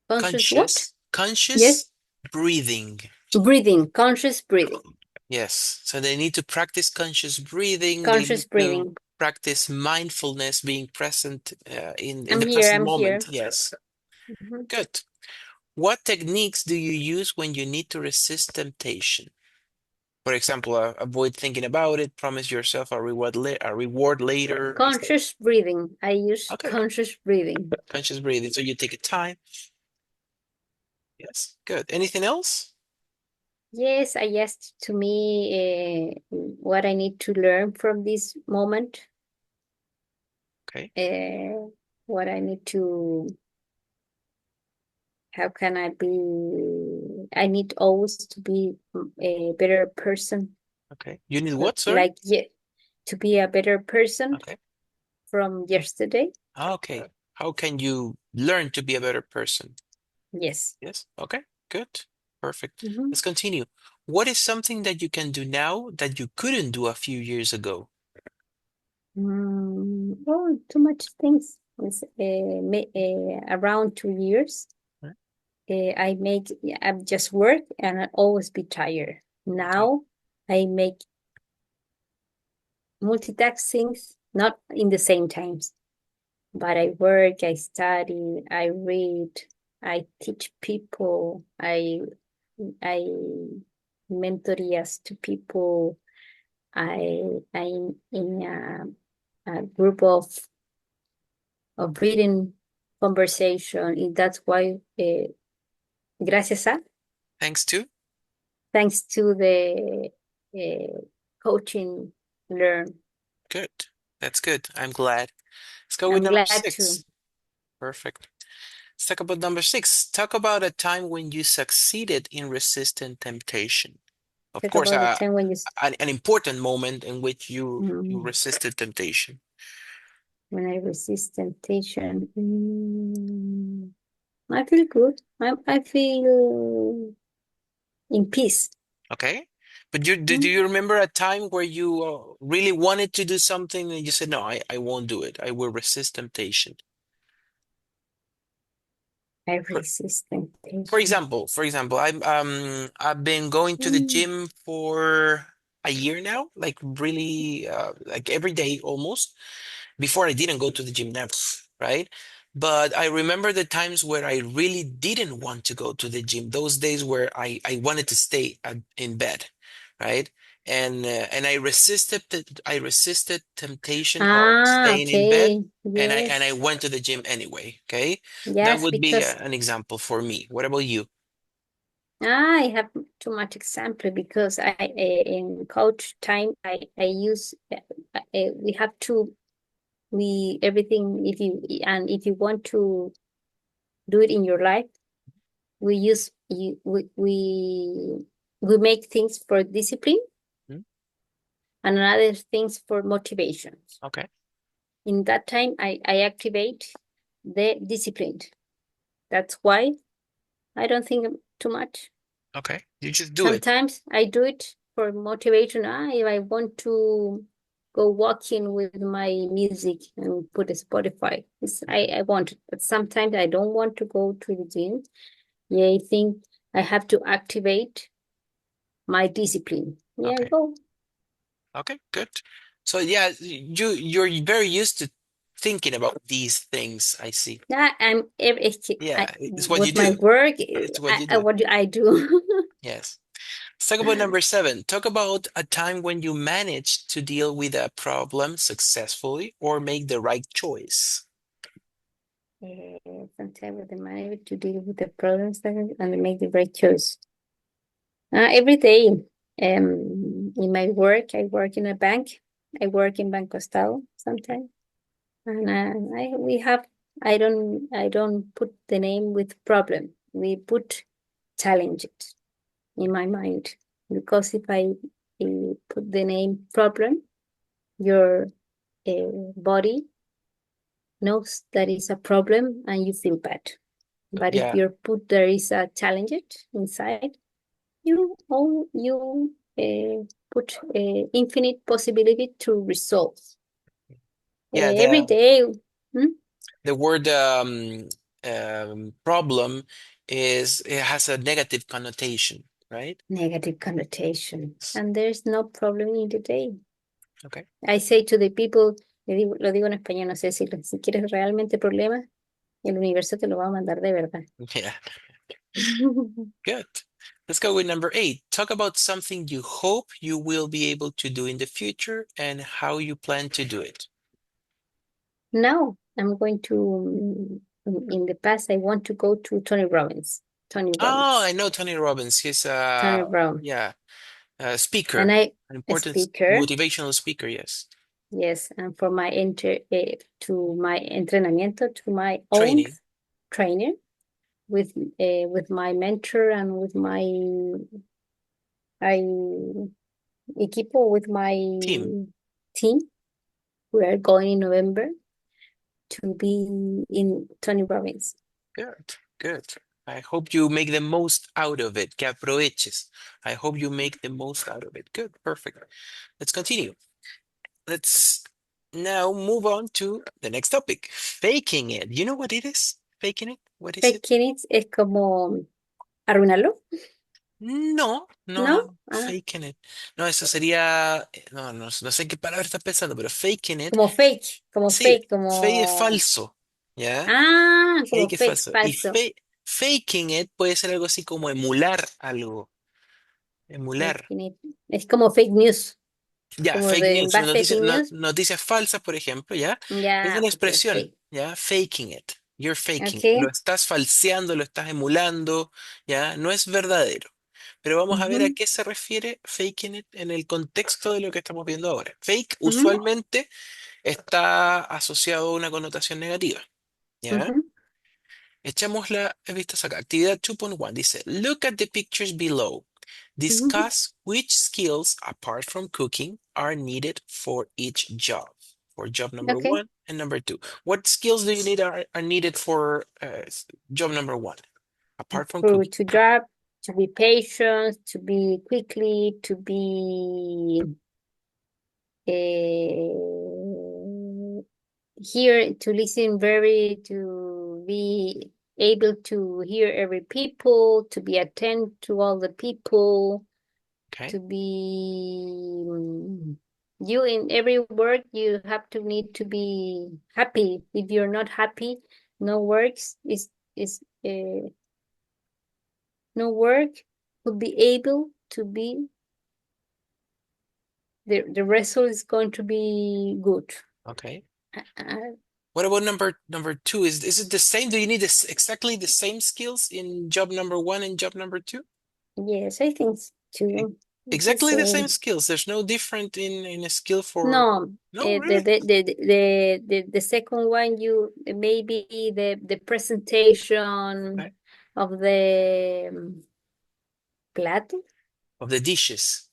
Conscious what? Conscious Yes. breathing. Breathing, conscious breathing. Yes. So they need to practice conscious breathing. They Conscious need to breathing. practice mindfulness, being present in I'm the here, present I'm moment. here. Yes. Mhm. Good. What techniques do you use when you need to resist temptation? For example, avoid thinking about it, promise yourself a reward later. Conscious breathing. I use Okay. conscious breathing. Conscious breathing. So you take a time. Yes. Good. Anything else? Yes, I asked to me what I need to learn from this moment. Okay. What I need to, how can I be, I need always to be a better person. Okay. You need what, sorry? Like, yeah, to be a better person Okay. from yesterday. Okay. How can you learn to be a better person? Yes. Yes. Okay. Good. Perfect. Mhm. Let's continue. What is something that you can do now that you couldn't do a few years ago? Oh, too much things. It's around 2 years. Right. I just work and I always be tired. Okay. Now I make multitask things, not in the same times, but I work, I study, I read, I teach people, I mentor yes to people. I'm in a group of reading conversation. And that's why, gracias a, Thanks to. thanks to the coaching learn. Good. That's good. I'm glad. Let's go with I'm number glad to six. Perfect. Let's talk about number six. Talk about a time when you succeeded in resisting temptation. Of talk course, about the time when an important moment in which you mm, resisted temptation. when I resist temptation. I feel good. I feel in peace. Okay. But do Mm, you remember a time where you really wanted to do something and you said, no, I won't do it. I will resist temptation. I For, resist temptation. for example, I've been going to the Mm, gym for a year now, like really, like every day almost. Before I didn't go to the gym never, right? But I remember the times where I really didn't want to go to the gym, those days where I wanted to stay in bed, right? And I resisted temptation of staying in bed, okay. and I Yes. went to the gym anyway, okay? That Yes, would be because an example for me. What about you? I have too much example because in coach time I use we have to we everything if you want to do it in your life we use you we make things for discipline Hmm? and other things for motivation. Okay, In that time I activate the discipline. That's why I don't think too much. okay. You just do it. Sometimes I do it for motivation. If I want to go walking with my music and put a Spotify, I want it. But sometimes I don't want to go to the gym. Yeah, I think I have to activate my discipline. Yeah, Okay. go. Okay, good. So yeah, you're very used to thinking about these things, I see. Yeah, Yeah, it's what you with my do. work, It's what you do. what do I do? Yes. Let's talk about number seven. Talk about a time when you managed to deal with a problem successfully or make the right choice. Sometimes with the money to deal with the problems and make the right choice. Every day, in my work, I work in a bank. I work in Banco Estado sometimes, and I don't put the name with problem. We put challenges in my mind because if I put the name problem, your body knows that is a problem and you feel bad. But if Yeah, you put there is a challenge inside, you put infinite possibility to resolve yeah. every day. Hmm? The word problem it has a negative connotation, right? Negative connotation, and there's no problem in the day. Okay. I say to the people, lo digo en español, no sé si quieres realmente problemas, el universo te lo va a mandar de verdad. Yeah, good. Let's go with number eight. Talk about something you hope you will be able to do in the future and how you plan to do it. Now I'm going to. In the past, I want to go to Tony Robbins. Tony Oh, I Robbins. know Tony Robbins. He's Tony Brown. yeah, a And speaker, an a important speaker. motivational speaker, yes. Yes, and for my to my entrenamiento, to my own Training trainer, with my mentor and with my I equipo, with my team. 16. We are going in November to be in Tony Robbins. Good, good. I hope you make the most out of it. Que aproveches. I hope you make the most out of it. Good, perfect. Let's continue. Let's now move on to the next topic. Faking it. You know what it is? Faking it? What is it? Faking it es como arruinarlo, No, no, ¿no? no. Ah, Faking it. No, eso sería. No, no, no sé en qué palabra estás pensando, pero faking it. como Sí, fake, fake es como... falso. ¿Ya? Ah, como Fake es fake, falso. Y falso. faking it puede ser algo así como emular algo. Emular. Faking it. Es como fake news, Ya, como fake de en news, base de fake news. noticias falsas, por ejemplo, ¿ya? Es Ya, una ok, expresión, fake. ¿ya? Faking it. You're faking it. Lo Ok. estás falseando, lo estás emulando, ¿ya? No es verdadero. Pero vamos a ver a Ujú, qué se refiere faking it en el contexto de lo que estamos viendo ahora. Fake ujú, usualmente está asociado a una connotación negativa, ¿ya? ujú, Echamos la vistas acá. Actividad 2.1 dice, look at the pictures below. ujú. Discuss which skills, apart from cooking, are needed for each job. For job number Ok. one and number two. What skills do you need are needed for job number one, apart from cooking? To drive, to be patient, to be quickly, to be here, to listen very, to be able to hear every people, to be attentive to all the people, Okay. to be you in every work you have to need to be happy. If you're not happy, no works is no work would be able to be the result is going to be good. Okay. Uh, What about number two? Is it the same? Do you need exactly the same skills in job number one and job number two? yes, I think E- too. It's the Exactly the same same. skills. There's no different in a skill for. No, No, really? the second one you maybe the presentation Okay. of the plato Of the dishes.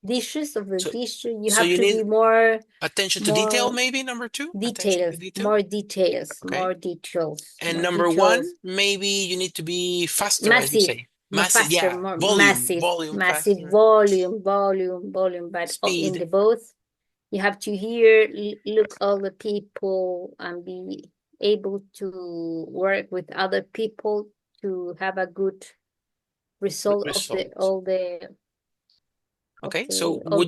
dishes of the So dish you so have you to need be more attention to detail, more maybe number two? Attention to details, detail. more details, Okay. more details, And more number one, details. maybe you need to be faster, as you Massive, say. more Massive, faster, yeah. more Volume, massive, volume, massive faster. volume. But in Speed. the both, you have to hear, look all the people, and be able to work with other people to have a good Good result of the result. all the Okay. So all.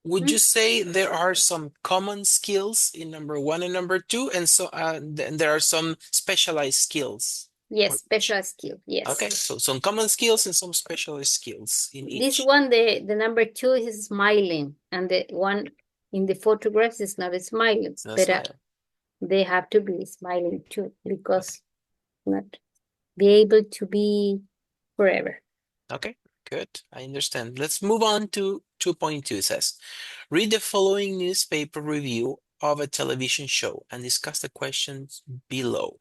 would Mhm. you say there are some common skills in number one and number two, and so then there are some specialized skills for Yes, each? special skill. Okay. Yes. So some common skills and some specialized skills in This each. one, the number two is smiling, and the one in the photographs is not smiling, No but smile. they have to be smiling too, Okay. because not be able to be forever. Okay, good. I understand. Let's move on to 2.2. It says, read the following newspaper review of a television show and discuss the questions below.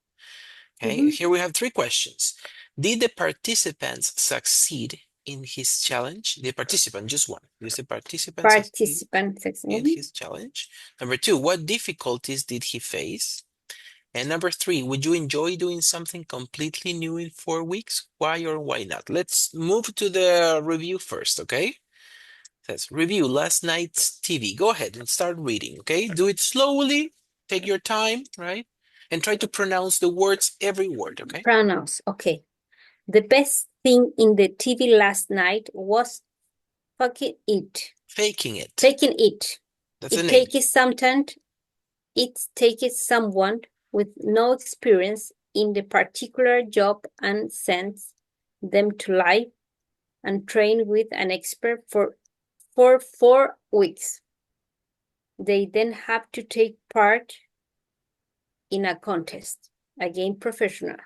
Okay, Mhm. here we have three questions. Did the participants succeed in his challenge? The participant, just one. Did the participant succeed Participants. in Mhm. his challenge? Number two, what difficulties did he face? And number three, would you enjoy doing something completely new in 4 weeks? Why or why not? Let's move to the review first, okay? It says review last night's TV. Go ahead and start reading, okay? Do it slowly, take your time, right? And try to pronounce the words, every word, okay? Pronouns. Okay. The best thing in the TV last night was fucking it. Faking it. Taking it. That's the It name. takes sometimes it takes someone with no experience in the particular job and sends them to live and train with an expert for 4 weeks. They then have to take part in a contest, again professional,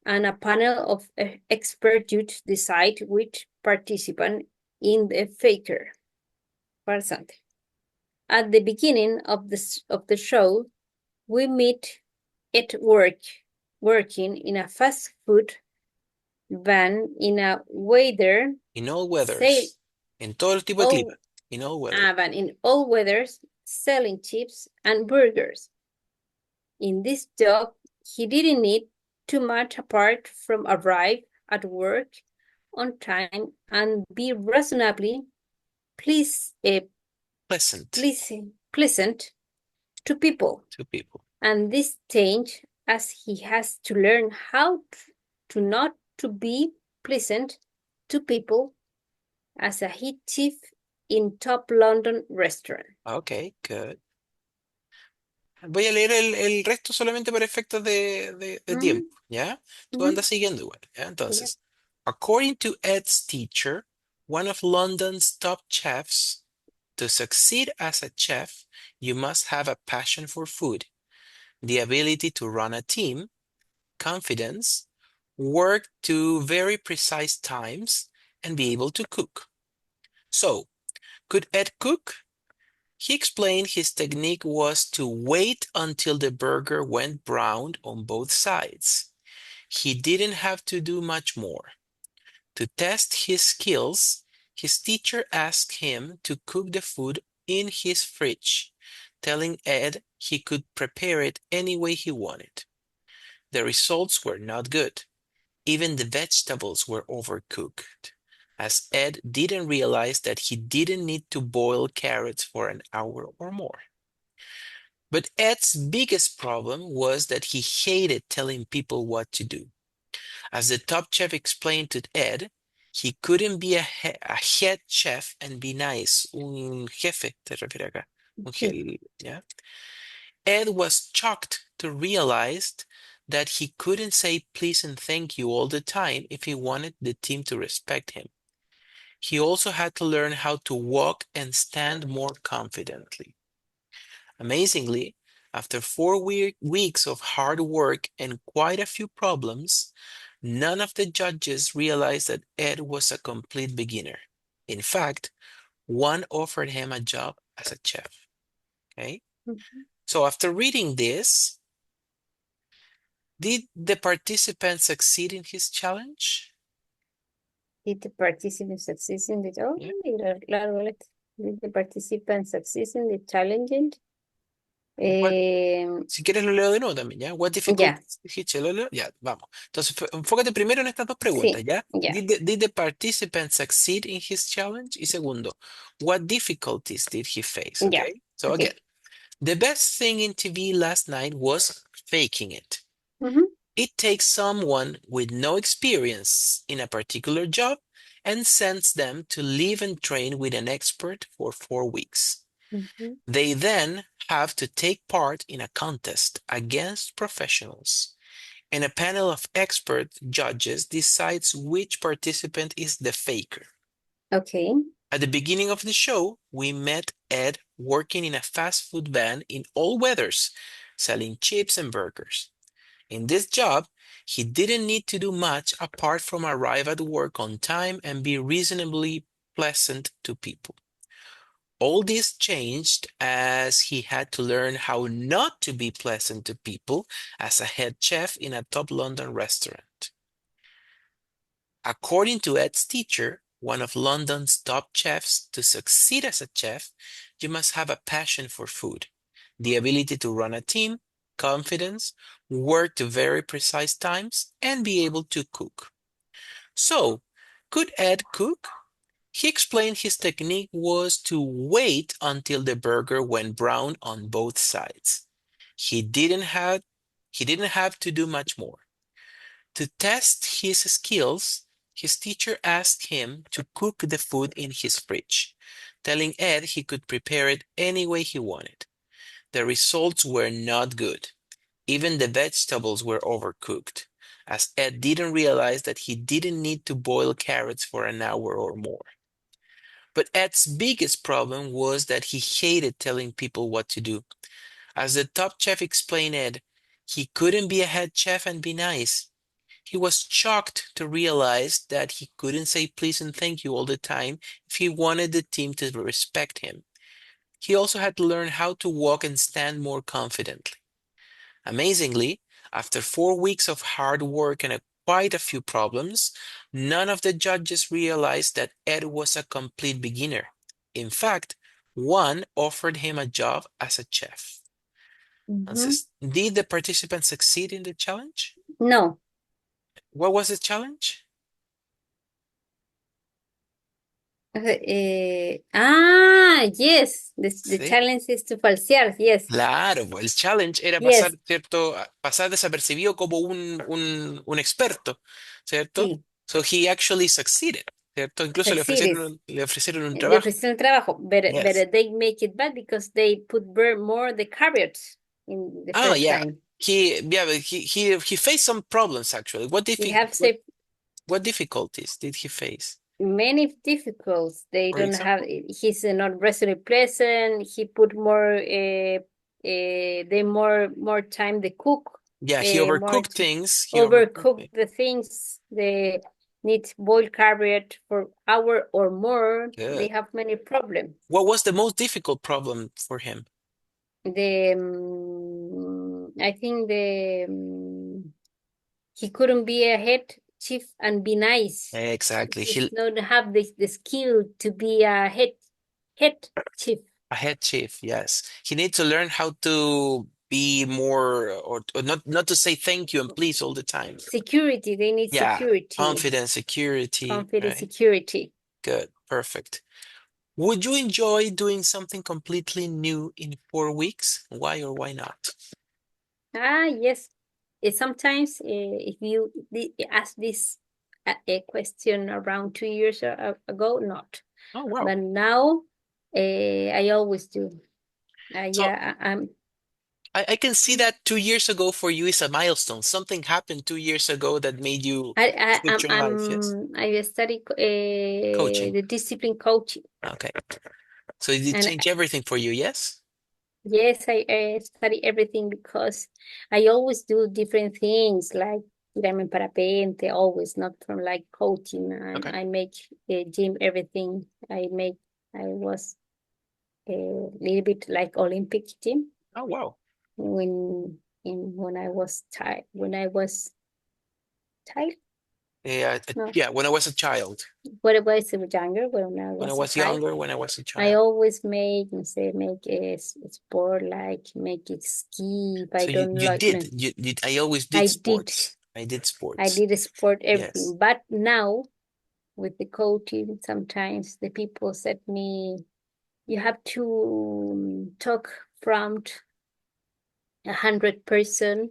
and a panel of expert judges decide which participant in the faker. Farsante. At the beginning of the show, we meet at work, working in a fast food van in a weather, In all say, weathers. En todo tipo de all clima. in all weather. But in all weathers, selling chips and burgers. In this job, he didn't need too much apart from arrive at work on time and be reasonably Pleasant pleasant to people. to people. And this change as he has to learn how to not to be pleasant to people as a head chef in top London restaurant. Okay, good. Voy a leer el resto solamente para efectos de tiempo, ¿ya? Tú andas siguiendo igual, ¿ya? Entonces, according to Ed's teacher, one of London's top chefs, to succeed as a chef, you must have a passion for food, the ability to run a team, confidence, work to very precise times, and be able to cook. So, could Ed cook? He explained his technique was to wait until the burger went brown on both sides. He didn't have to do much more. To test his skills, his teacher asked him to cook the food in his fridge, telling Ed he could prepare it any way he wanted. The results were not good. Even the vegetables were overcooked, as Ed didn't realize that he didn't need to boil carrots for an hour or more. But Ed's biggest problem was that he hated telling people what to do. As the top chef explained to Ed, he couldn't be a head chef and be nice. Un jefe, te refiere acá. ¿Ya? Ed was shocked to realize that he couldn't say please and thank you all the time if he wanted the team to respect him. He also had to learn how to walk and stand more confidently. Amazingly, after 4 weeks of hard work and quite a few problems, none of the judges realized that Ed was a complete beginner. In fact, one offered him a job as a chef. Okay? So after reading this, did the participant succeed in his challenge? Did the participant succeed in the Yeah. Did the participant succeed in the challenge? Si quieres lo leo de nuevo también, ¿ya? What difficulties did he challenge? Ya, vamos. Entonces, enfócate primero en estas dos preguntas, Sí, ¿ya? ya. Did the participant succeed in his challenge? Y segundo, what difficulties did he face? Ya. Okay? So Okay. again, the best thing in TV last night was faking it. It takes someone with no experience in a particular job and sends them to live and train with an expert for 4 weeks. They then have to take part in a contest against professionals, and a panel of expert judges decides which participant is the faker. Okay. At the beginning of the show, we met Ed working in a fast food van in all weathers, selling chips and burgers. In this job, he didn't need to do much apart from arrive at work on time and be reasonably pleasant to people. All this changed as he had to learn how not to be pleasant to people as a head chef in a top London restaurant. According to Ed's teacher, one of London's top chefs, to succeed as a chef, you must have a passion for food, the ability to run a team, confidence, work to very precise times, and be able to cook. So, could Ed cook? He explained his technique was to wait until the burger went brown on both sides. He didn't have to do much more. To test his skills, his teacher asked him to cook the food in his fridge, telling Ed he could prepare it any way he wanted. The results were not good. Even the vegetables were overcooked, as Ed didn't realize that he didn't need to boil carrots for an hour or more. But Ed's biggest problem was that he hated telling people what to do. As the top chef explained Ed, he couldn't be a head chef and be nice. He was shocked to realize that he couldn't say please and thank you all the time if he wanted the team to respect him. He also had to learn how to walk and stand more confidently. Amazingly, after 4 weeks of hard work and quite a few problems, none of the judges realized that Ed was a complete beginner. In fact, one offered him a job as a chef. Entonces, did the participant succeed in the challenge? No. What was the challenge? Yes. The Sí. challenge is to falsear. Yes. Claro, pues, el challenge era pasar, Yes. ¿cierto? Pasar desapercibido como un experto, ¿cierto? Sí. So he actually succeeded, ¿cierto? Incluso Succeeded. le ofrecieron un Le trabajo. ofrecieron trabajo, Yes. but they make it bad because they put more the carrots in the Oh, first yeah. time. But he faced some problems actually. He have said What difficulties did he face? many difficulties. They For don't have. example? He's not reasonably pleasant. He put more. They more time the cook. Yeah, he More overcooked things. He overcooked overcook things. the things. They need boiled carrot for hour or more. They Good. have many problems. What was the most difficult problem for him? I think he couldn't be a head chief and be nice. Exactly. He's not have the skill to be a head chief. A head chief, yes. He needs to learn how to be more, or not to say thank you and please all the time. Security, they need Yeah, security, confidence, security, confidence, right? security. Good, perfect. Would you enjoy doing something completely new in 4 weeks? Why or why not? Yes. Sometimes if you ask this a question around 2 years ago, not. Oh, wow. But now I always do. So Yeah, I'm I can see that 2 years ago for you is a milestone. Something happened 2 years ago that made you switch your life, yes? I study Coaching. the discipline coaching, Okay. So it did and change everything for you, yes? yes, I study everything because I always do different things like tirarme en parapente, always not from like coaching, and Okay. I make gym everything. I was a little bit like Olympic gym Oh, wow. when I was child. Yeah, No, yeah, when I was a child, when I was younger, when I when I was a was child. younger, when I was a I child. always make a sport like make it ski. If I So you don't you like did me, I always did I did sports. I did I sports. did a sport Yes. everything. But now with the coaching, sometimes the people said me, you have to talk from 100%.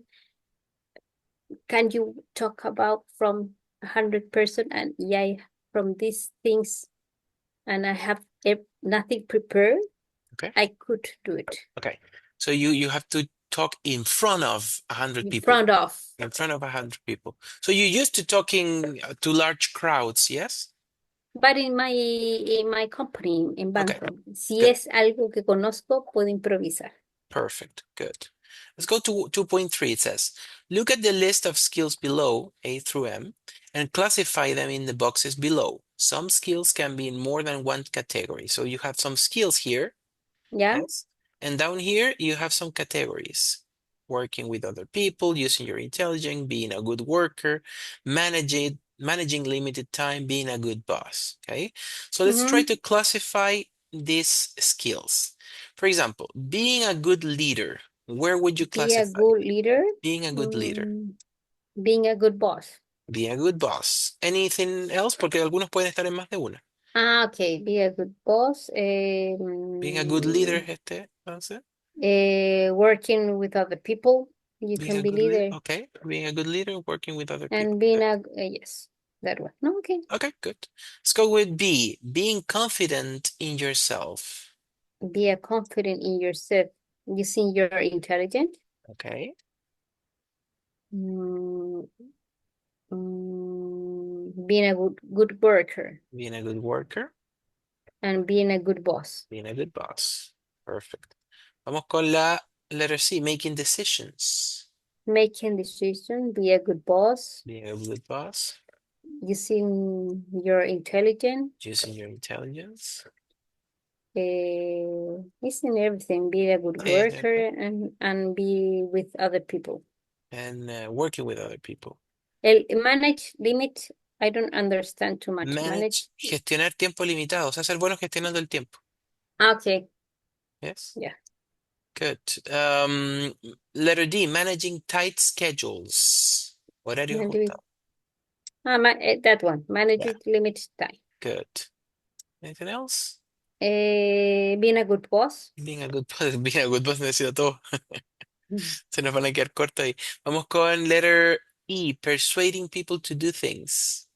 Can you talk about from 100%? And yeah, from these things, and I have nothing prepared. Okay. I could do it Okay. So you have to talk in front of 100 in people. front of. In front of 100 people. So you used to talking to large crowds, yes? But in my company, en Okay. banco, si Good. es algo que conozco, puedo improvisar. Perfect. Good. Let's go to 2.3. It says, look at the list of skills below, A through M, and classify them in the boxes below. Some skills can be in more than one category. So you have some skills here. ¿Ya? Yes. And down here, you have some categories. Working with other people, using your intelligence, being a good worker, managing limited time, being a good boss. Okay. So let's try Ujú. to classify these skills. For example, being a good leader. Where would you Be a classify? good leader. Being a good leader. Mm, being a good boss. Being a good boss. Anything else? Porque algunos pueden estar en más de una. Okay. Be a good boss. Being a good leader es este, entonces. Working with other people. You Being can a be good leader. leader. Okay. Being a good leader, working with other people. And being yes, that one. No, okay. Okay, good. Let's go with B. Being confident in yourself. Be a confident in yourself. Using your intelligence. Okay. Mm, being a good worker. Being a good worker. And being a good boss. Being a good boss. Perfect. Vamos con la letter C. Making decisions. Making decisions, be a good boss, Being a good boss. using your intelligence, Using your intelligence. using everything, be a good worker and be with other people. And working with other people. Manage, limit, I don't understand too much. Manage, gestionar tiempo limitado, o sea, ser bueno gestionando el tiempo. Okay. Yes? Yeah. Good. Letter D, managing tight schedules. Horario Manage, ajustado. that one. Manage Yeah, with limit time. good. Anything else? Being a good boss. Being a good boss, being a good boss necesita todo. Mm. Se nos van a quedar cortos ahí. Vamos con letter E, persuading people to do things.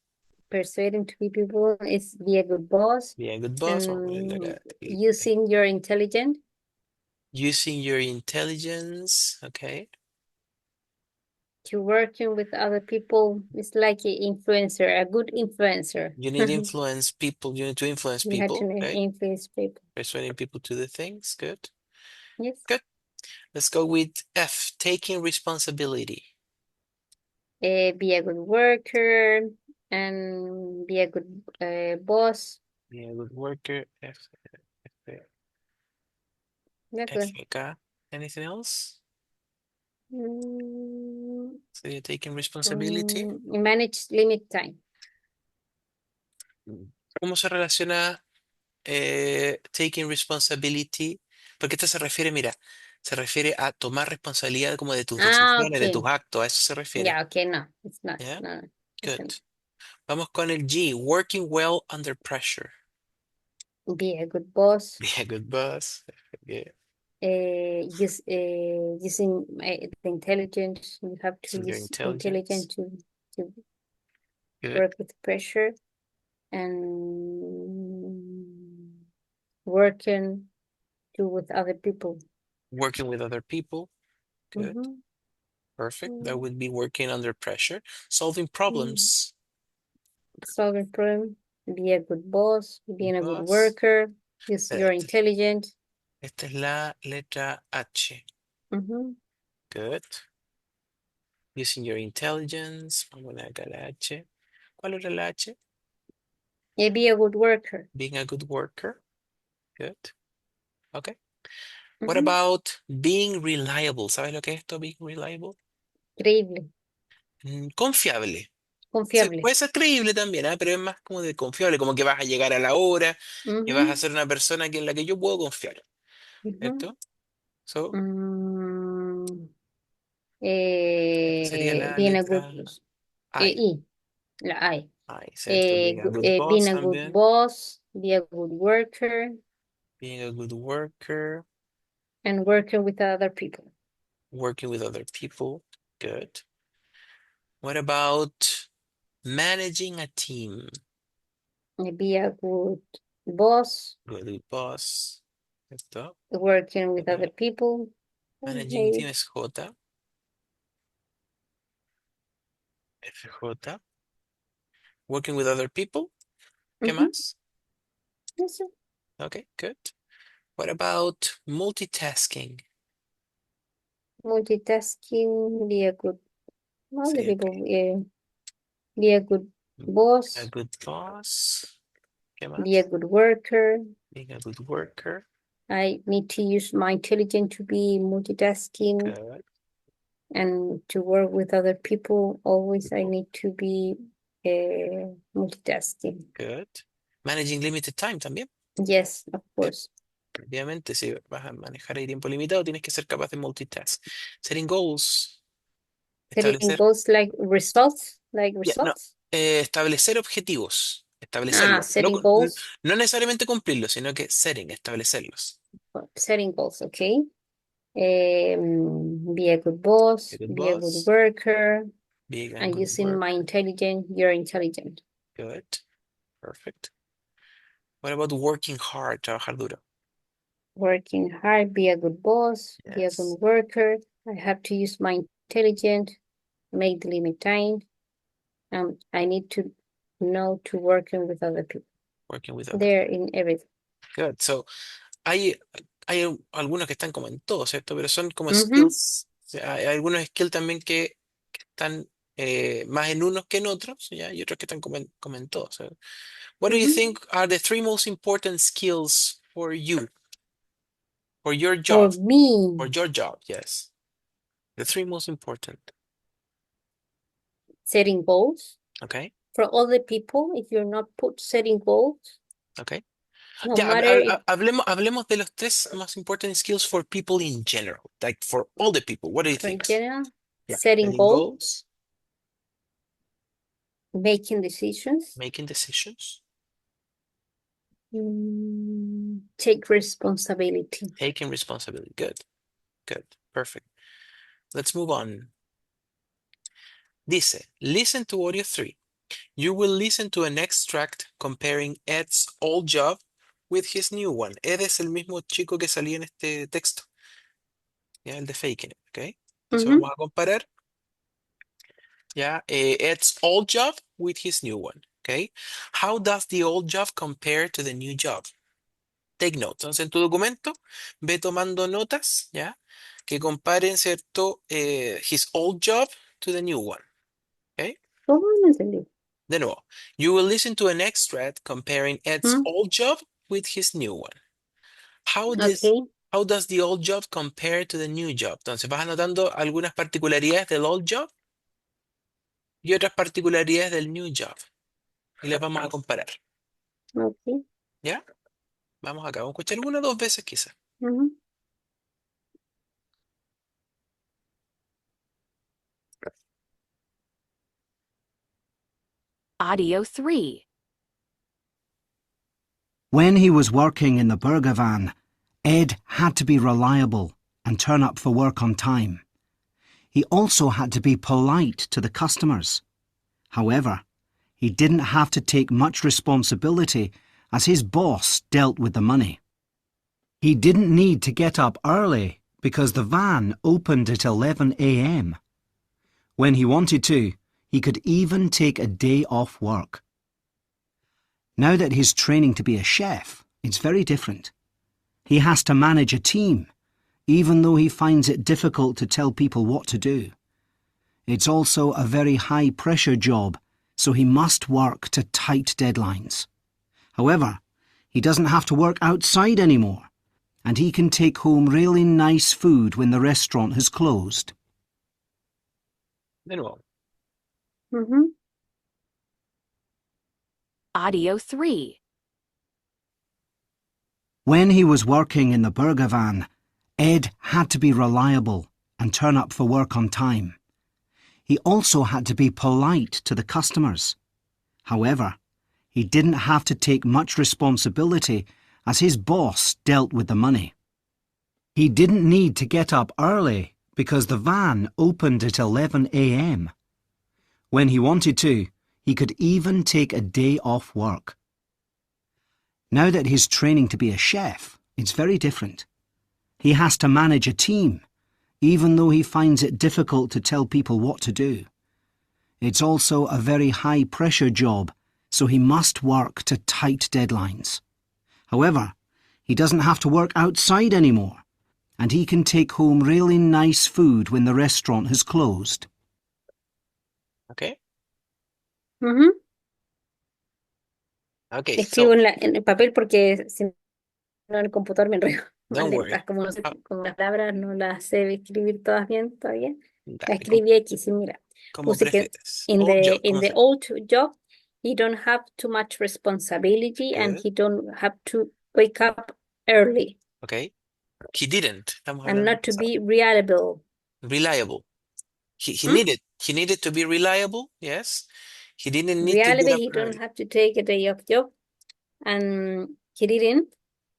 Persuading to people is be a good boss. Be a good boss. Vamos a ponerle And acá. using your intelligence Using your intelligence. Okay. to working with other people is like an influencer, a good influencer. You need influence people. You need to influence You have to people. Okay. influence people. Persuading people to do things. Good. Yes. Good. Let's go with F, taking responsibility. Be a good worker and be a good boss. Be a good worker. F, F, That's F, good. acá. Anything else? Mm, So you're taking responsibility. manage limit time. ¿Cómo se relaciona taking responsibility? Porque esto se refiere, mira, se refiere a tomar responsabilidad como de tus decisiones, de tus Okay. actos, a eso se refiere. Yeah, okay, no, it's not. ¿Ya? No, it's Good. not. Vamos con el G, working well under pressure. Be a good boss. Be a good boss. Yeah. Using the intelligence. You have to Using your use intelligence. intelligence to Good. work with pressure and working to with other people. Working with other people. Good. Mhm. Perfect. That Mm, would be working under pressure. Solving mm. problems. Solving problem. Be a good boss. Being a good Boss. worker. Use your Este- intelligence. Esta es la letra H. Mhm. Good. Using your intelligence. Vamos a poner acá la H. ¿Cuál era la H? Be a good worker. Being a good worker. Good. Okay. What Mhm. about being reliable? ¿Sabes lo que es esto? Being reliable. Creíble. Confiable. Confiable. Puede ser creíble también, ¿ah? Pero es más como de confiable, como que vas a llegar a la hora, que vas a Mhm. ser una persona en la que yo puedo confiar. Mhm. ¿Cierto? So, Mm, esta sería la being a good letra I. E, la I. I, ¿cierto? Being a good Being boss a good también. boss, be a good worker, Being a good worker. and working with other people. Working with other people. Good. What about managing a team? Be a good boss, Good boss. ¿Cierto? working with other Eh, people. Managing a team Maybe. es J. FJ. Working with other people. ¿Qué Mhm. más? Yes, sir. Okay, good. What about multitasking? Multitasking, be a good, other Sí, people, be a good a boss, good boss. ¿Qué be a más? good worker. Being a good worker. I need to use my intelligence to be multitasking Good. and to work with other people. Always I need to be multitasking. Good. Managing limited time también. Yes, of Yep. course. Obviamente, si vas a manejar el tiempo limitado, tienes que ser capaz de multitask. Setting goals. Setting Establecer. goals like Ya, no. results. Establecer objetivos. Ah, Establecerlos. No, setting goals. no necesariamente cumplirlos, sino que setting, establecerlos. Setting goals, okay. Be a good boss, A good be a good boss. worker, Being a and good using my worker. intelligence, your intelligent. Good. Perfect. What about working hard? Trabajar duro. Working hard, be a good boss, be a Yes. good worker. I have to use my intelligence, make the limit time. I need to know to working with other people. Working with other. They're in everything. Good. So, hay, hay algunos que están como en todo, ¿cierto? Pero son como Mm-hmm. skills. O sea, hay algunos skills también que están más en unos que en otros, ¿ya? Y otros que están como en todos. ¿eh? What do you Mm-hmm. think are the three most important skills for you, for your For job, for me, your job? Yes. The three most important. setting goals. Okay. For other people, if you're not put setting goals, Okay. No Ya, matter if, hablemos de los tres most important skills for people in general, like for all the people. What do you for think? general, Yeah, setting setting goals, goals, making decisions, making decisions, take responsibility. taking responsibility. Good, good, perfect. Let's move on. Dice, listen to audio 3. You will listen to an extract comparing Ed's old job with his new one. Ed es el mismo chico que salía en este texto, ya el de faking it, ¿ok? Entonces Mhm. vamos a comparar ya Ed's old job with his new one, ¿ok? How does the old job compare to the new job? Take notes. Entonces en tu documento ve tomando notas, ¿ya? Que comparen, ¿cierto? His old job to the new one, ¿ok? ¿Cómo no entendí? De nuevo, you will listen to an extract comparing Ed's Mm, old job with his new one. How this, okay, how does the old job compare to the new job? Entonces vas anotando algunas particularidades del old job y otras particularidades del new job y las vamos a comparar. okay. ¿Ya? Vamos acá, vamos a escuchar una o dos veces quizás. Mhm. Audio 3. When he was working in the burger van, Ed had to be reliable and turn up for work on time. He also had to be polite to the customers. However, he didn't have to take much responsibility as his boss dealt with the money. He didn't need to get up early because the van opened at 11 a.m. When he wanted to, he could even take a day off work. Now that he's training to be a chef, it's very different. He has to manage a team, even though he finds it difficult to tell people what to do. It's also a very high-pressure job, so he must work to tight deadlines. However, he doesn't have to work outside anymore, and he can take home really nice food when the restaurant has closed. De nuevo. Mhm. Audio 3. When he was working in the burger van, Ed had to be reliable and turn up for work on time. He also had to be polite to the customers. However, he didn't have to take much responsibility as his boss dealt with the money. He didn't need to get up early because the van opened at 11 a.m. When he wanted to, he could even take a day off work. Now that he's training to be a chef, it's very different. He has to manage a team, even though he finds it difficult to tell people what to do. It's also a very high-pressure job, so he must work to tight deadlines. However, he doesn't have to work outside anymore, and he can take home really nice food when the restaurant has closed. ¿Ok? Mhm. Ok, Escribo so, en el papel porque si no en el computador me enredo. Las don't worry. letras, como no sé, Ah, como las palabras no las sé escribir todas bien todavía. La dale, escribí aquí, sí, mira. como Puse que prefieres. in Old the job, in ¿cómo the se? old job, he don't have too much responsibility and Good. he don't have to wake up early Ok. He didn't. Estamos and hablando del not to pasado. be reliable. Reliable. He Hmm? needed to be reliable, yes. He didn't need to get Reliable, up he don't early. have to take a day off job and he didn't.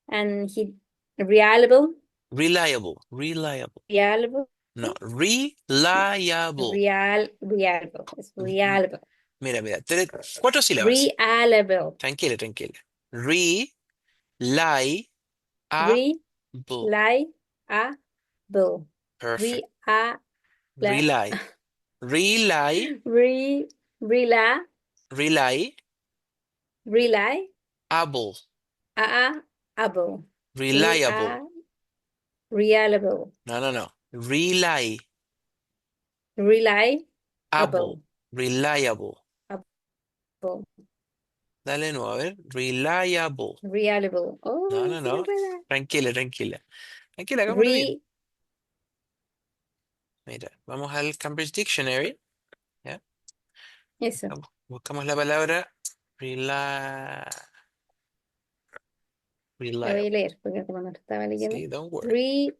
And he reliable, Reliable, reliable. reliable, No, reliable. reliable, es M- m- reliable, Mira, mira, cuatro sílabas. reliable, Tranquila, tranquila. Reliable. reliable, Perfect. reliable, Rely. Rely. re, rela, Rely. rely, Able. able, Reliable. reliable, No, no, no. Rely. reliable, Able. Reliable. able, Dale de nuevo, a ver. Reliable. reliable. No, Oh, no, se me no. enreda. Tranquila, tranquila. Tranquila, hagámoslo bien. Re, Mira, vamos al Cambridge Dictionary. ¿Ya? eso. Buscamos la palabra rely. La voy a Reliable. leer, porque como no la estaba leyendo. Sí, don't worry. Re,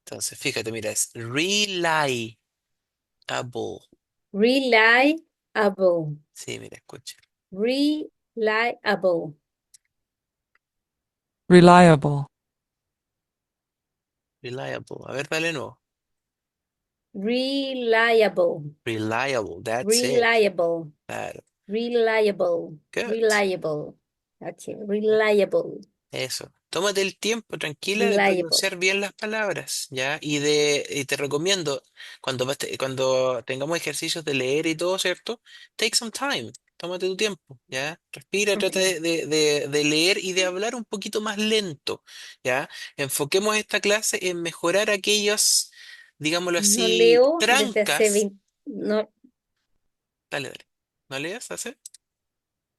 Entonces, fíjate, mira, es reliable. reliable. Sí, mira, escucha. Reliable. reliable, Reliable. A ver, dale de nuevo. Reliable. Reliable. That's it. Reliable. Claro. Reliable. Good. Reliable. Okay, reliable. Eso. Tómate el tiempo, tranquila, de Reliable. pronunciar bien las palabras, ¿ya? Y te recomiendo, cuando tengamos ejercicios de leer y todo, ¿cierto? Take some time. Tómate tu tiempo, ¿ya? Respira, trata Okay. de leer y de hablar un poquito más lento, ¿ya? Enfoquemos esta clase en mejorar aquellas, digámoslo No así, leo desde hace trancas. 20, no, Dale, dale. ¿No leas? ¿Hace?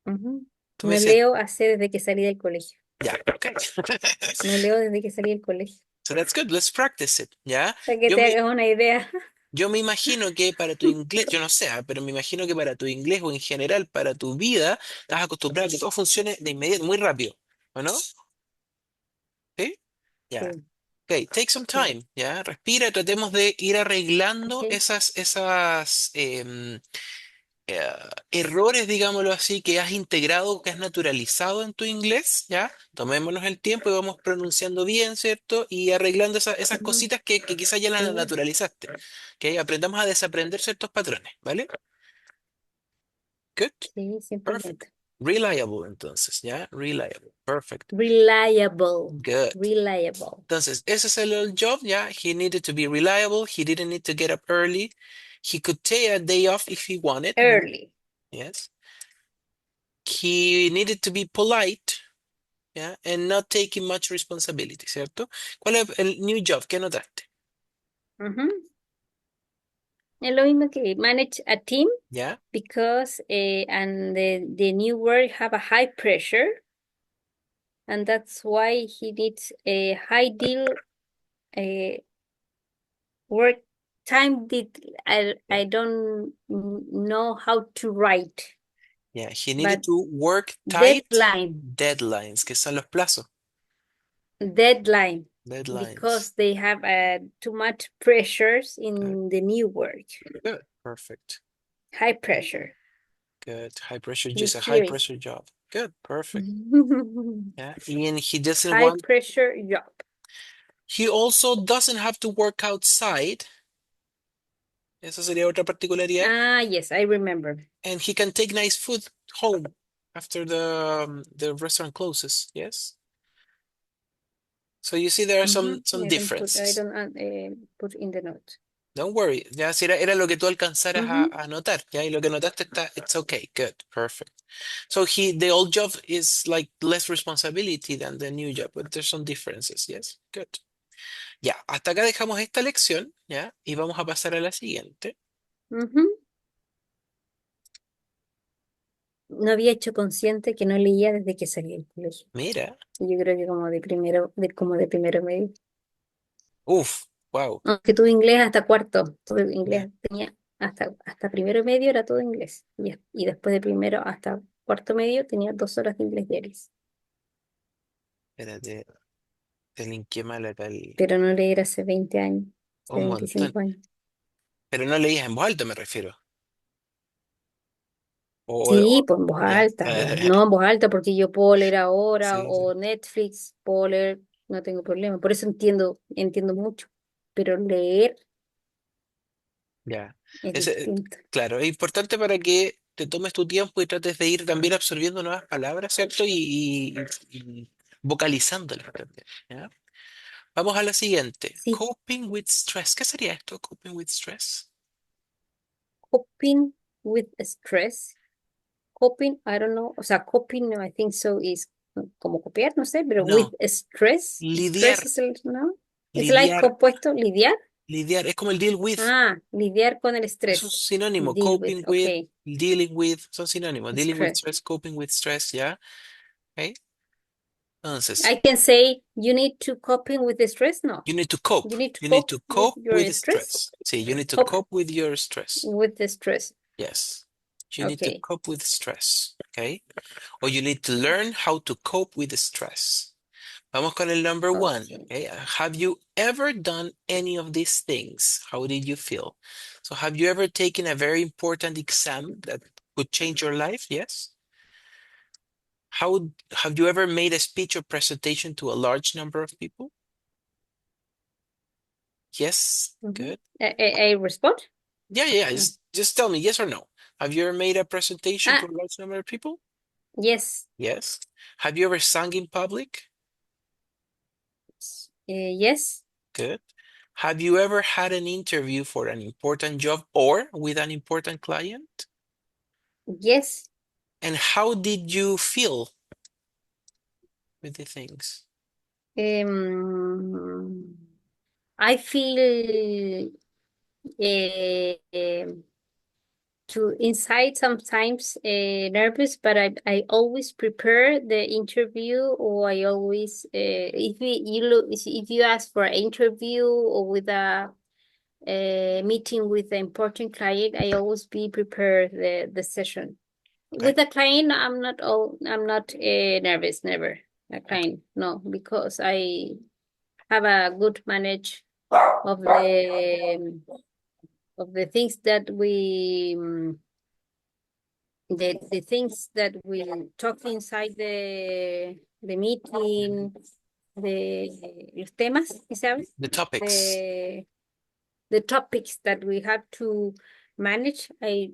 ujú. Tú me No decías, leo hace desde que salí del colegio. ya, ok. No leo desde que salí del colegio. So that's good, let's practice it, ¿ya? Para que Yo te me, hagas una idea. Yo me imagino que para tu inglés, yo no sé, pero me imagino que para tu inglés o en general para tu vida, estás acostumbrado a que todo funcione de inmediato, muy rápido, ¿o no? ¿Sí? Ya. Sí, Ok, take some sí. time, ¿ya? Respira, tratemos de ir arreglando Okay. eh, errores, digámoslo así, que has integrado, que has naturalizado en tu inglés, ¿ya? Tomémonos el tiempo y vamos pronunciando bien, ¿cierto? Y arreglando esas Ujú. cositas que quizás ya las Sí, naturalizaste, ¿ok? Aprendamos a desaprender ciertos patrones, ¿vale? Good. sí, Perfect. 100%. Reliable, entonces, ¿ya? Reliable. Perfect. Reliable. Good. Reliable. Entonces, ese es el job, ¿ya? He needed to be reliable. He didn't need to get up early. He could take a day off if he wanted. Early. Yes. He needed to be polite, ¿ya? And not taking much responsibility, ¿cierto? ¿Cuál es el new job? ¿Qué notaste? Ujú. Es lo mismo que manage a team ¿Ya? because and the new work have a high pressure and that's why he needs a high deal uh, work time did Yeah. I don't know how to write, Yeah. He needed but to work tight deadline, deadlines, que son los plazos. deadline, Deadlines. because they have too much pressures Good. in the new work, Good. Perfect. high pressure. Good. High pressure, Be just a high serious. pressure job. Good. Perfect. Yeah. And he doesn't High want, pressure job. he also doesn't have to work outside. Esa sería otra particularidad. Ah, yes, I remember. And he can take nice food home after the restaurant closes. Yes. So you see there are some I differences. don't put in the note. Don't worry. Ya si era lo que tú alcanzaras Mhm. a notar, ya, y lo que notaste está, it's okay, good, perfect. So the old job is like less responsibility than the new job, but there's some differences, yes, good. Ya, hasta acá dejamos esta lección, ya, y vamos a pasar a la siguiente. Mhm. No había hecho consciente que no leía desde que salí del colegio. Mira, Yo creo que como de primero medio. wow, Aunque tuve inglés hasta cuarto, tuve ya, inglés, tenía hasta primero medio era todo inglés. Y después de primero hasta cuarto medio tenía 2 horas de inglés diarias. espérate, te linké mal acá Pero no leer hace 20 años, hace un montón. 25 años. Pero no leías en voz alta, me refiero. Sí, pues en voz Ya, alta, pues. No en voz alta porque yo puedo leer ahora sí, sí, o Netflix, puedo leer, no tengo problema. Por eso entiendo mucho. Pero leer ya. es Ese, distinto. claro, es importante para que te tomes tu tiempo y trates de ir también absorbiendo nuevas palabras, ¿cierto? Y vocalizándolas también, ¿ya? Vamos a la siguiente. Sí, Coping with stress. ¿Qué sería esto? Coping with stress. coping with stress. Coping, I don't know. O sea, coping, no, I think so is como copiar, no sé, pero with No, stress. lidiar, Stress es el, ¿no? Es like lidiar, compuesto, lidiar. lidiar. Es como el deal with. Ah, lidiar con el Es un estrés. sinónimo. Deal with, Coping with, ok. dealing with, son sinónimos. Dealing with Stress. stress, coping with stress, ¿ya? ¿Ok? I Entonces, can say you need to coping with the stress. No, you need to cope. you need to You need cope to with cope your with stress. stress. Sí, you need to Cope cope with your stress. with the stress. Yes. You need to Okay. cope with stress, okay? Or you need to learn how to cope with stress. Vamos con el number one, Okay. okay? Have you ever done any of these things? How did you feel? So have you ever taken a very important exam that could change your life? Yes. How have you ever made a speech or presentation to a large number of people? Yes. Mhm. Good. I respond? Yeah, yeah. Mm. Just tell me yes or no. Have you ever made a presentation to Ah, a large number of people? yes. Yes. Have you ever sung in public? Yes. Good. Have you ever had an interview for an important job or with an important client? Yes. And how did you feel with the things? Um, I feel to inside sometimes nervous, but I always prepare the interview, or I always if you look if you ask for an interview or with a meeting with an important client, I always be prepared the session. Okay. With a client, I'm not nervous, never. A Okay. client, no, because I have a good manage of the things that we the things that we talk inside the meeting, los temas, ¿sabes? The topics. The topics that we have to manage. I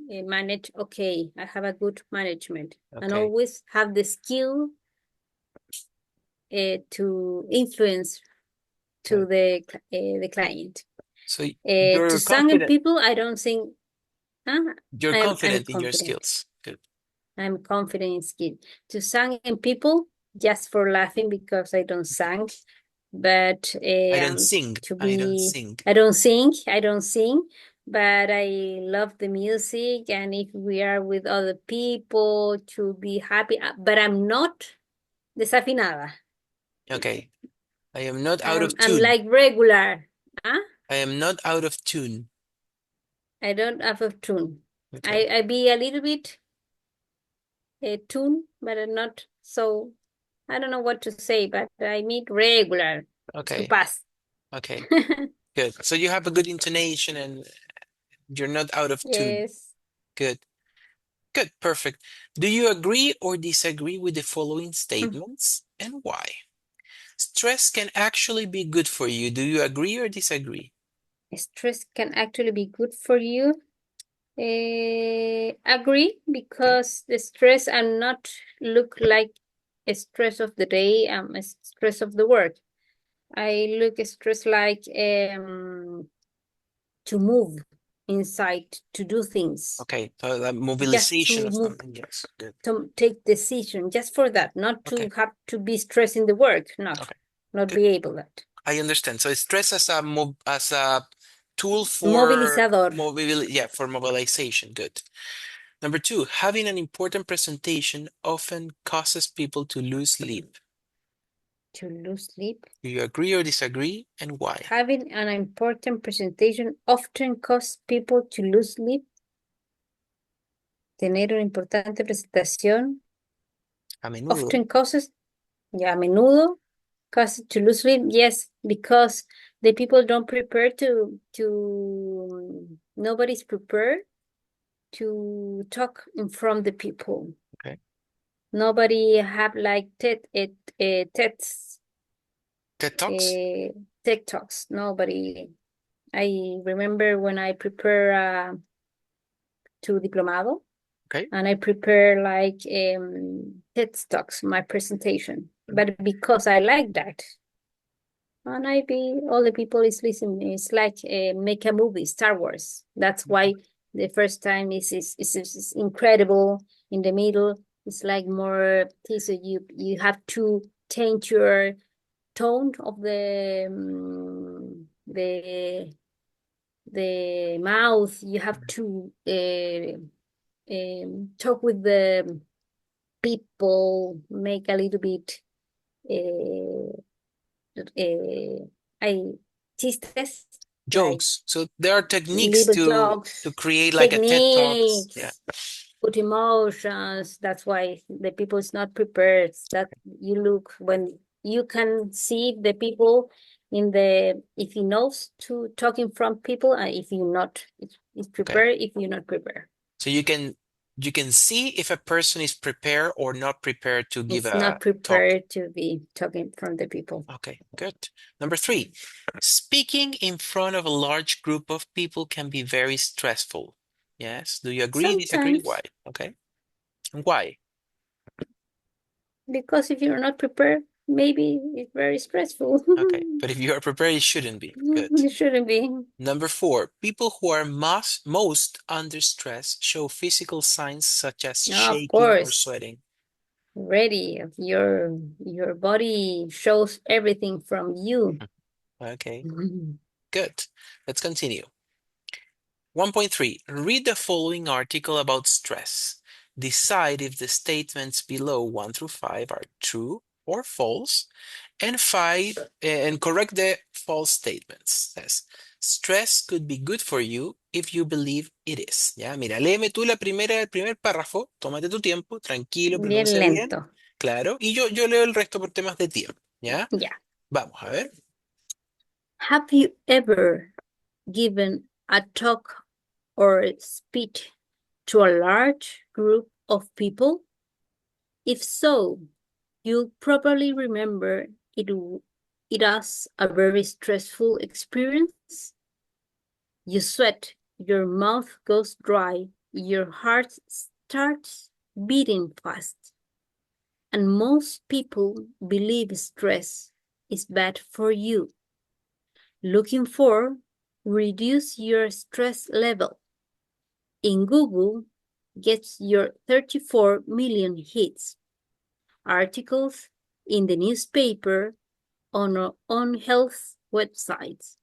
manage, okay, I have a good management and Okay. always have the skill to influence to Good. the client. So To you're some confident. people, I don't think, uh, You're I'm confident in your confident. skills. Good. I'm confident in skill. To sing in people, just for laughing because I don't sing, but I don't sing. to I don't be, sing. I don't sing, but I love the music. And if we are with other people, to be happy, but I'm not desafinada. Okay. I am not out of I'm tune. like regular. Huh? I am not out of tune. I don't have a tune. Okay. I be a little bit tune, but I'm not so. I don't know what to say, but I need regular to Okay. pass. Okay. Good. So you have a good intonation and you're not out of tune. Yes. Good. Good. Perfect. Do you agree or disagree with the following Mm. statements and why? Stress can actually be good for you. Do you agree or disagree? Stress can actually be good for you. Agree, Okay. because the stress and not look like a stress of the day, a stress of the work. I look stress like to move inside, to do things, Okay. So that just mobilization to of move, something. Yes. Good. to take decision, just for that, not Okay. to have to be stressed in the work, Okay. not Good. be able that. I understand. So stress as a tool for Movilizador. yeah, for mobilization. Good. Number two, having an important presentation often causes people to lose sleep. To lose sleep. Do you agree or disagree, and why? Having an important presentation often causes people to lose sleep. Tener una importante presentación A menudo. often causes, yeah, a menudo causes to lose sleep. Yes, because the people don't prepare nobody's prepared to talk in front of the people. Okay. Nobody have like TEDs, TED Talks. TED Talks. Nobody. I remember when I prepare to diplomado, Okay. and I prepare like TED Talks, my presentation. But because I like that, and I be all the people is listening. It's like make a movie, Star Wars. That's why the first time is incredible. In the middle, it's like more. So you have to change your tone of the mouth. You have to talk with the people, make a little bit uh, hay chistes, Right. Jokes. So there are techniques Little to jokes, create like a TED Talks. Yeah. techniques, put emotions. That's why the people is not prepared. That you look when you can see the people in the if he knows to talk in front people and if you not it's Okay. prepared if you're not prepared. So you can see if a person is prepared or not prepared to give It's a not talk. prepared to be talking from the people. Okay, good. Number three, speaking in front of a large group of people can be very stressful. Yes. Do you agree, disagree? Why? Sometimes Okay. And why? because if you're not prepared, maybe it's very stressful. Okay. But if you are prepared, it shouldn't be. Good. It shouldn't be. Number four, people who are most under stress show physical signs such as No, of shaking or course. sweating. Ready. Your body shows everything from you. Okay, Mhm. good. Let's continue. 1.3. Read the following article about stress. Decide if the statements below 1 through 5 are true or false, and correct the false statements. Says, stress could be good for you if you believe it is. Ya, mira, léeme tú el primer párrafo, tómate tu tiempo, tranquilo, Bien pronuncia bien, lento. claro, y yo leo el resto por temas de tiempo, ¿ya? Yeah. Vamos a ver. Have you ever given a talk or a speech to a large group of people? If so, you'll probably remember it as a very stressful experience. You sweat, your mouth goes dry, your heart starts beating fast. And most people believe stress is bad for you. Looking for reduce your stress level. In Google, gets your 34 million hits. Articles in the newspaper on health websites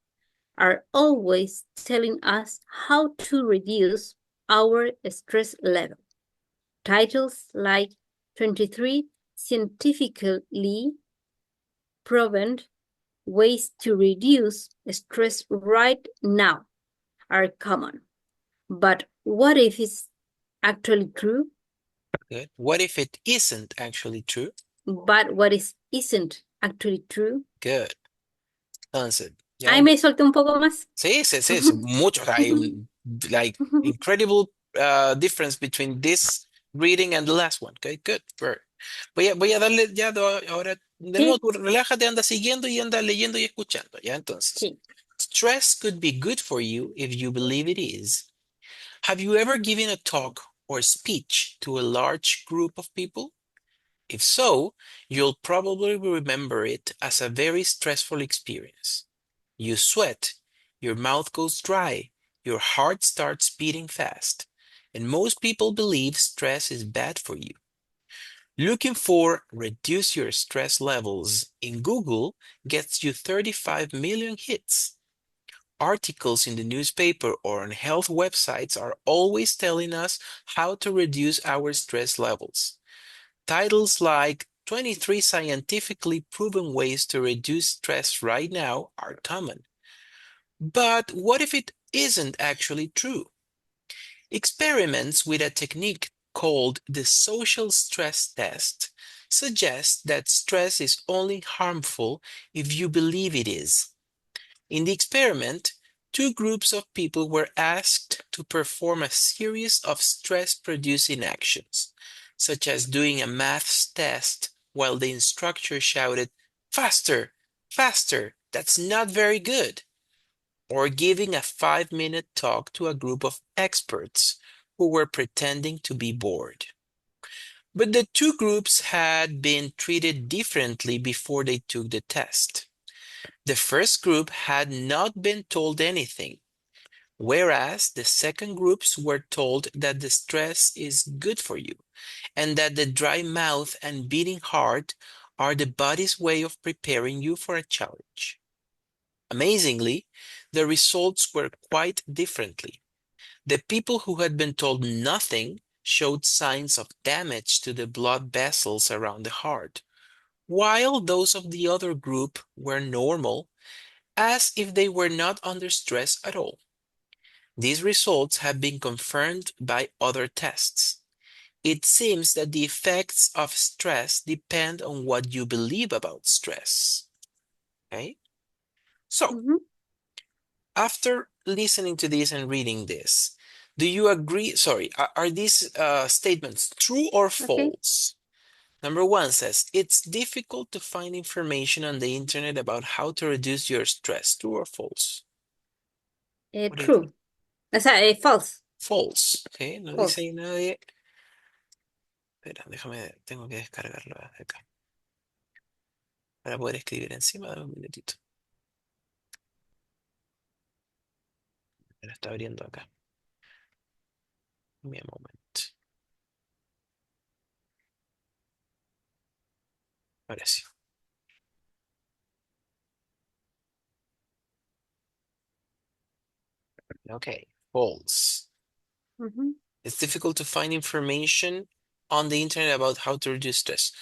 are always telling us how to reduce our stress level. Titles like 23 scientifically proven ways to reduce stress right now are common. But what if it's actually true? Good. What if it isn't actually true? But what is isn't actually true? Good. Entonces, ya Ahí me solté un poco más. sí, sí, sí, sí, mucho. Hay un like incredible difference between this reading and the last one. Okay, good. Voy a darle ya ahora de nuevo, Sí, tú relájate, anda siguiendo y anda leyendo y escuchando. Ya, entonces, sí. stress could be good for you if you believe it is. Have you ever given a talk or speech to a large group of people? If so, you'll probably remember it as a very stressful experience. You sweat, your mouth goes dry, your heart starts beating fast, and most people believe stress is bad for you. Looking for reduce your stress levels in Google gets you 35 million hits. Articles in the newspaper or on health websites are always telling us how to reduce our stress levels. Titles like 23 scientifically proven ways to reduce stress right now are common. But what if it isn't actually true? Experiments with a technique called the social stress test suggest that stress is only harmful if you believe it is. In the experiment, two groups of people were asked to perform a series of stress-producing actions, such as doing a maths test while the instructor shouted, "Faster, faster, that's not very good," or giving a 5-minute talk to a group of experts who were pretending to be bored. But the two groups had been treated differently before they took the test. The first group had not been told anything, whereas the second groups were told that the stress is good for you and that the dry mouth and beating heart are the body's way of preparing you for a challenge. Amazingly, the results were quite differently. The people who had been told nothing showed signs of damage to the blood vessels around the heart, while those of the other group were normal as if they were not under stress at all. These results have been confirmed by other tests. It seems that the effects of stress depend on what you believe about stress. Okay? So, Mhm. after listening to this and reading this, do you agree? Sorry, are these statements true or Okay. false? Number one says, it's difficult to find information on the internet about how to reduce your stress. True or false? What do you think? True. O sea, false. False. Okay, no dice False. ahí nadie. Espera, déjame, tengo que descargarlo de acá para poder escribir encima de un minutito. Me lo está abriendo acá. Give me a moment. Ahora sí. Okay, false. Mhm. It's difficult to find information on the internet about how to reduce stress.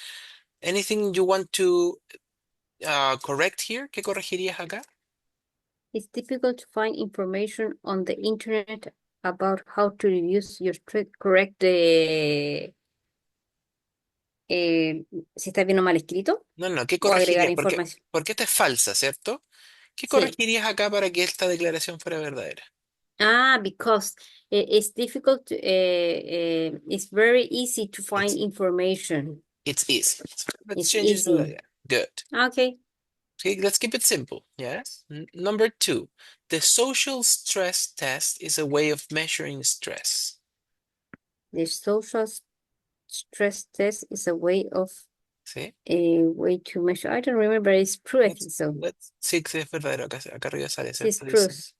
Anything you want to correct here? ¿Qué corregirías acá? It's difficult to find information on the internet about how to reduce your stress. Correct si está bien o mal escrito No, no, ¿qué o agregar corregirías? información. Porque esta es falsa, ¿cierto? ¿Qué Sí. corregirías acá para que esta declaración fuera verdadera? Because it's difficult to, it's very easy to find It's, information. it's easy. So let's It's change it to easy. that. Good. Okay. Okay, let's keep it simple. Yes. Number two, the social stress test is a way of measuring stress. The social stress test is a way ¿Sí? to measure. I don't remember. It's true, I think so. Sí, sí, es verdadero. Acá arriba sale, It's ¿cierto? true. Dice.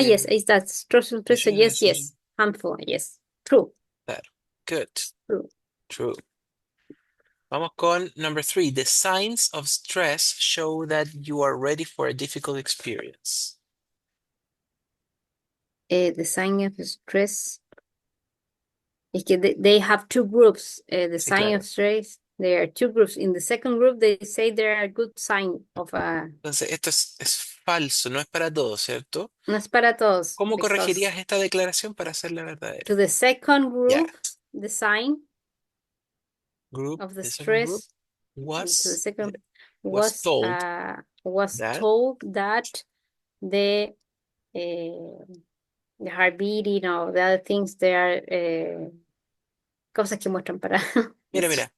Yes, eh, it's that social stress. Yes, yes. Harmful. Yes. True. Claro. Good. True. True. Vamos con number three. The signs of stress show that you are ready for a difficult experience. The sign of stress is que they have two groups. The Sí, sign claro. of stress, there are two groups. In the second group, they say there are good sign of a. Entonces, esto es falso, no es para todos, ¿cierto? No es para todos ¿Cómo because corregirías esta declaración para hacerla verdadera? to the second Ya. group, the sign Group, of the the second group stress to the was second was told was that. told that the the heartbeat, you know, the other things they are cosas que muestran para Mira, eso. mira.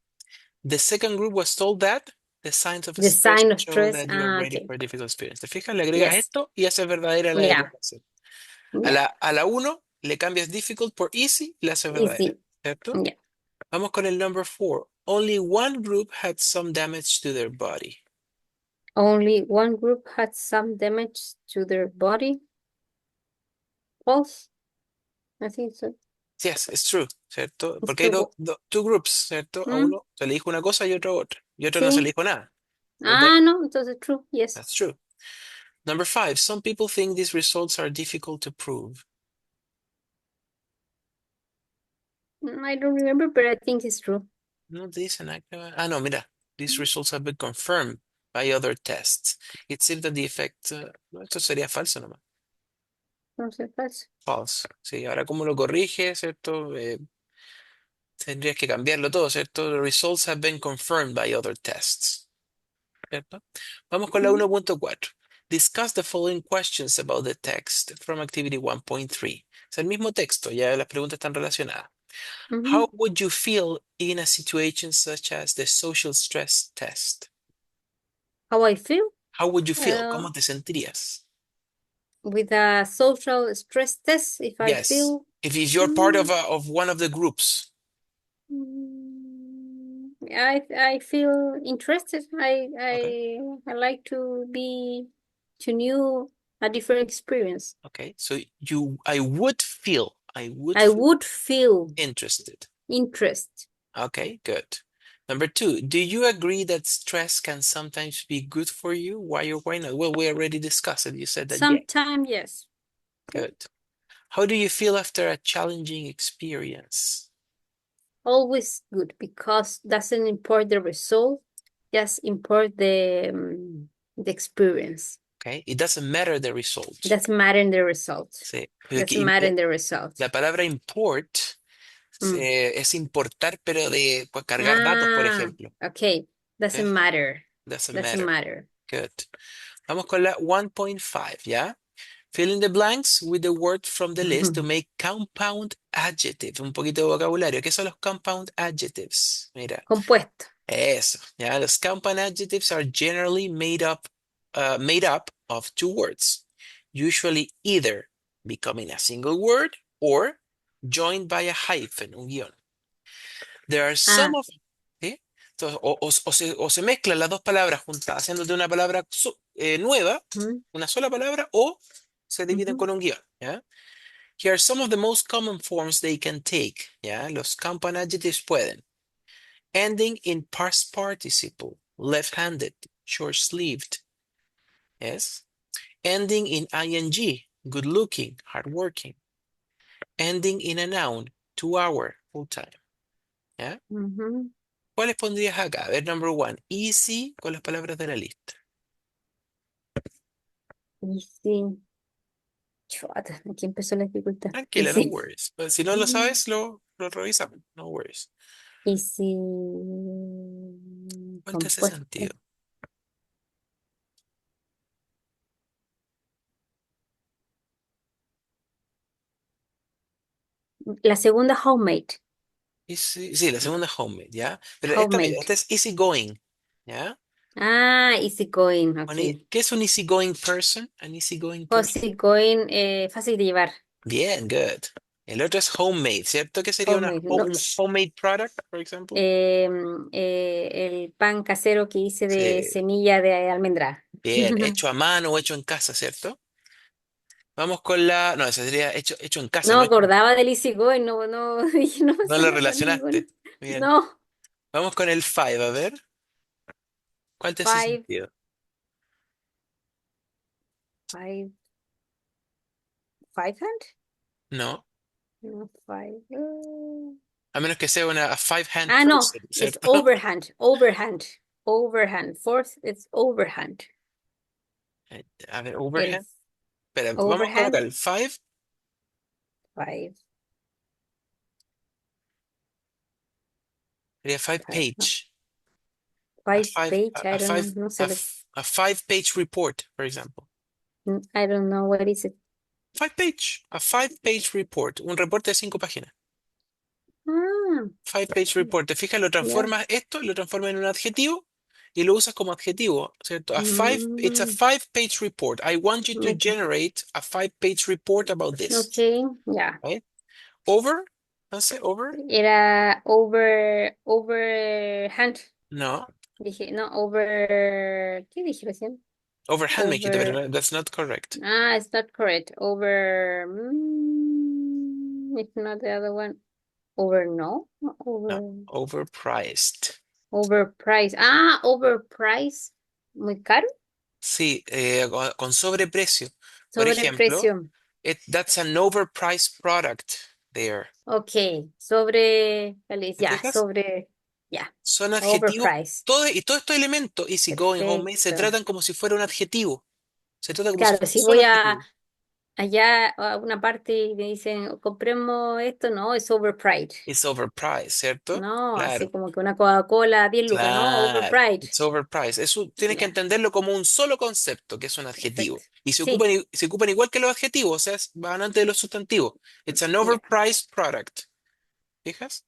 The second group was told that the signs of The stress sign of show stress. that you are ready Okay. for a difficult experience. ¿Te fijas? Le agregas Yes. esto y haces verdadera la Yeah. declaración. Yeah. A la uno le cambias difficult por easy y la haces verdadera, Easy. ¿cierto? Yeah. Vamos con el number four. Only one group had some damage to their body. Only one group had some damage to their body. False. I think so. Yes, it's true, ¿cierto? It's Porque hay true. two groups, ¿cierto? A Mm, uno se le dijo una cosa y otro otra. Y otro no se le sí. dijo nada. Los dos, No, entonces true. Yes. that's true. Number five, some people think these results are difficult to prove. I don't remember, but I think it's true. No te dicen acá. Ah, no, mira. These results have been confirmed by other tests. It seems that the effect. No, esto sería falso nomás. No sé, falso. False. Sí, ahora cómo lo corrige, ¿cierto? Tendrías que cambiarlo todo, ¿cierto? The results have been confirmed by other tests. ¿Cierto? Vamos con la Mm, 1.4. Discuss the following questions about the text from activity 1.3. Es el mismo texto, ya las preguntas están relacionadas. How mhm. would you feel in a situation such as the social stress test? How I feel How would you feel? uh, ¿Cómo te sentirías? with a social stress test, if I Yes. feel If you're part mm, of one of the groups. I feel interested. Okay. I like to be to new a different experience. Okay. So I would feel, I would feel interested. interest. Okay, good. Number two, do you agree that stress can sometimes be good for you? Why or why not? Well, we already discussed it. You said that, yeah. Sometime, yes. Good. How do you feel after a challenging experience? Always good because doesn't import the result, just import the experience. Okay. It doesn't matter the result. Doesn't matter in the result. Sí. Doesn't matter in the result. La palabra import Mm. es importar, pero de pues, cargar datos, por Ah, ejemplo. okay. ¿Sí? Doesn't matter. Doesn't Doesn't matter. matter. Good. Vamos con la 1.5, ¿ya? Fill in the blanks with the word from the list to make compound adjectives. Un poquito de vocabulario. ¿Qué son los compound adjectives? Mira, Compuesto. eso. ¿Ya? Los compound adjectives are generally made up of two words, usually either becoming a single word or joined by a hyphen, un guión. There are some Ah, of, ¿sí? Entonces, o se mezclan las dos palabras juntas, haciéndote una palabra nueva, mm, una sola palabra, o se dividen ujú. con un guión, ¿ya? Here are some of the most common forms they can take, ¿ya? Los compound adjectives pueden. Ending in past participle, left-handed, short-sleeved, yes? Ending in ing, good-looking, hardworking. Ending in a noun, 2 hour, full-time, ¿ya? Ujú. ¿Cuáles pondrías acá? A ver, number one, easy con las palabras de la lista. Y sí. Chuata, aquí empezó la dificultad. Y Tranquila, no sí. worries. Pues, si no lo Mm. sabes, lo revisamos. No worries. Y sí. ¿Cuál te hace Compuesto. sentido? La segunda, homemade. Easy, sí, la segunda es homemade, ¿ya? Pero esta, mira, Homemade. esta es easy going, ¿ya? Ah, easy going, ok. ¿Qué es un easy going person? An easy going person. Easy going, fácil de llevar. Bien, good. El otro es homemade, ¿cierto? ¿Qué sería Homemade. un homemade product, por ejemplo? El pan casero que hice de Sí, semilla de almendra. bien, hecho a mano o hecho en casa, ¿cierto? Vamos con la... No, ese sería hecho en casa, No no me hecho... acordaba del easy going, no, no, dije, no me No lo suena para ninguno. relacionaste. Bien. No, Vamos con el five, a ver. ¿Cuál te hace five, sentido? five, five hand? No, No, five. a menos que sea una a five hand Ah, no, person, it's ¿cierto? overhand, overhand, overhand. Fourth, it's overhand. A ver, El overhand. Espera, vamos a colocar overhand, el five. five, Sería five five, no, page. five page, I don't know, no sé, A five page report, for example. I don't know what is it. Five page. A five page report. Un reporte de 5 páginas. Ah, Five page report. Te fijas, lo yeah. transformas esto, lo transformas en un adjetivo y lo usas como adjetivo, ¿cierto? It's a Mm, five page report. I want you to okay, generate a 5 page report about this. okay, yeah. Right? Over, no sé, over. Era overhand. No, Dije, no, over, ¿qué dije recién? overhand me dijiste, pero Over, that's not correct. it's not correct. Over, it's not the other one. Over, no, No, over, overpriced. overpriced. Overpriced. Muy caro. Sí, con sobreprecio. Por ejemplo, Sobreprecio. that's an overpriced product there. Ok, sobre, ¿Te ya, fijas? ya, Son adjetivos, overpriced. y todos estos elementos, easy going, homemade, se Perfecto. tratan como si fuera un adjetivo. Se trata como si Claro, fuera un si solo voy adjetivo. allá a una parte y me dicen, compremos esto, no, es overpriced. It's overpriced, ¿cierto? No, así Claro, como que una Coca-Cola 10 lucas, no, claro. overpriced. It's overpriced. Eso tienes que Ya, entenderlo como un solo concepto, que es un adjetivo. perfecto. Y Sí, se ocupan igual que los adjetivos, o sea, van antes de los sustantivos. It's an ya. overpriced product. ¿Fijas?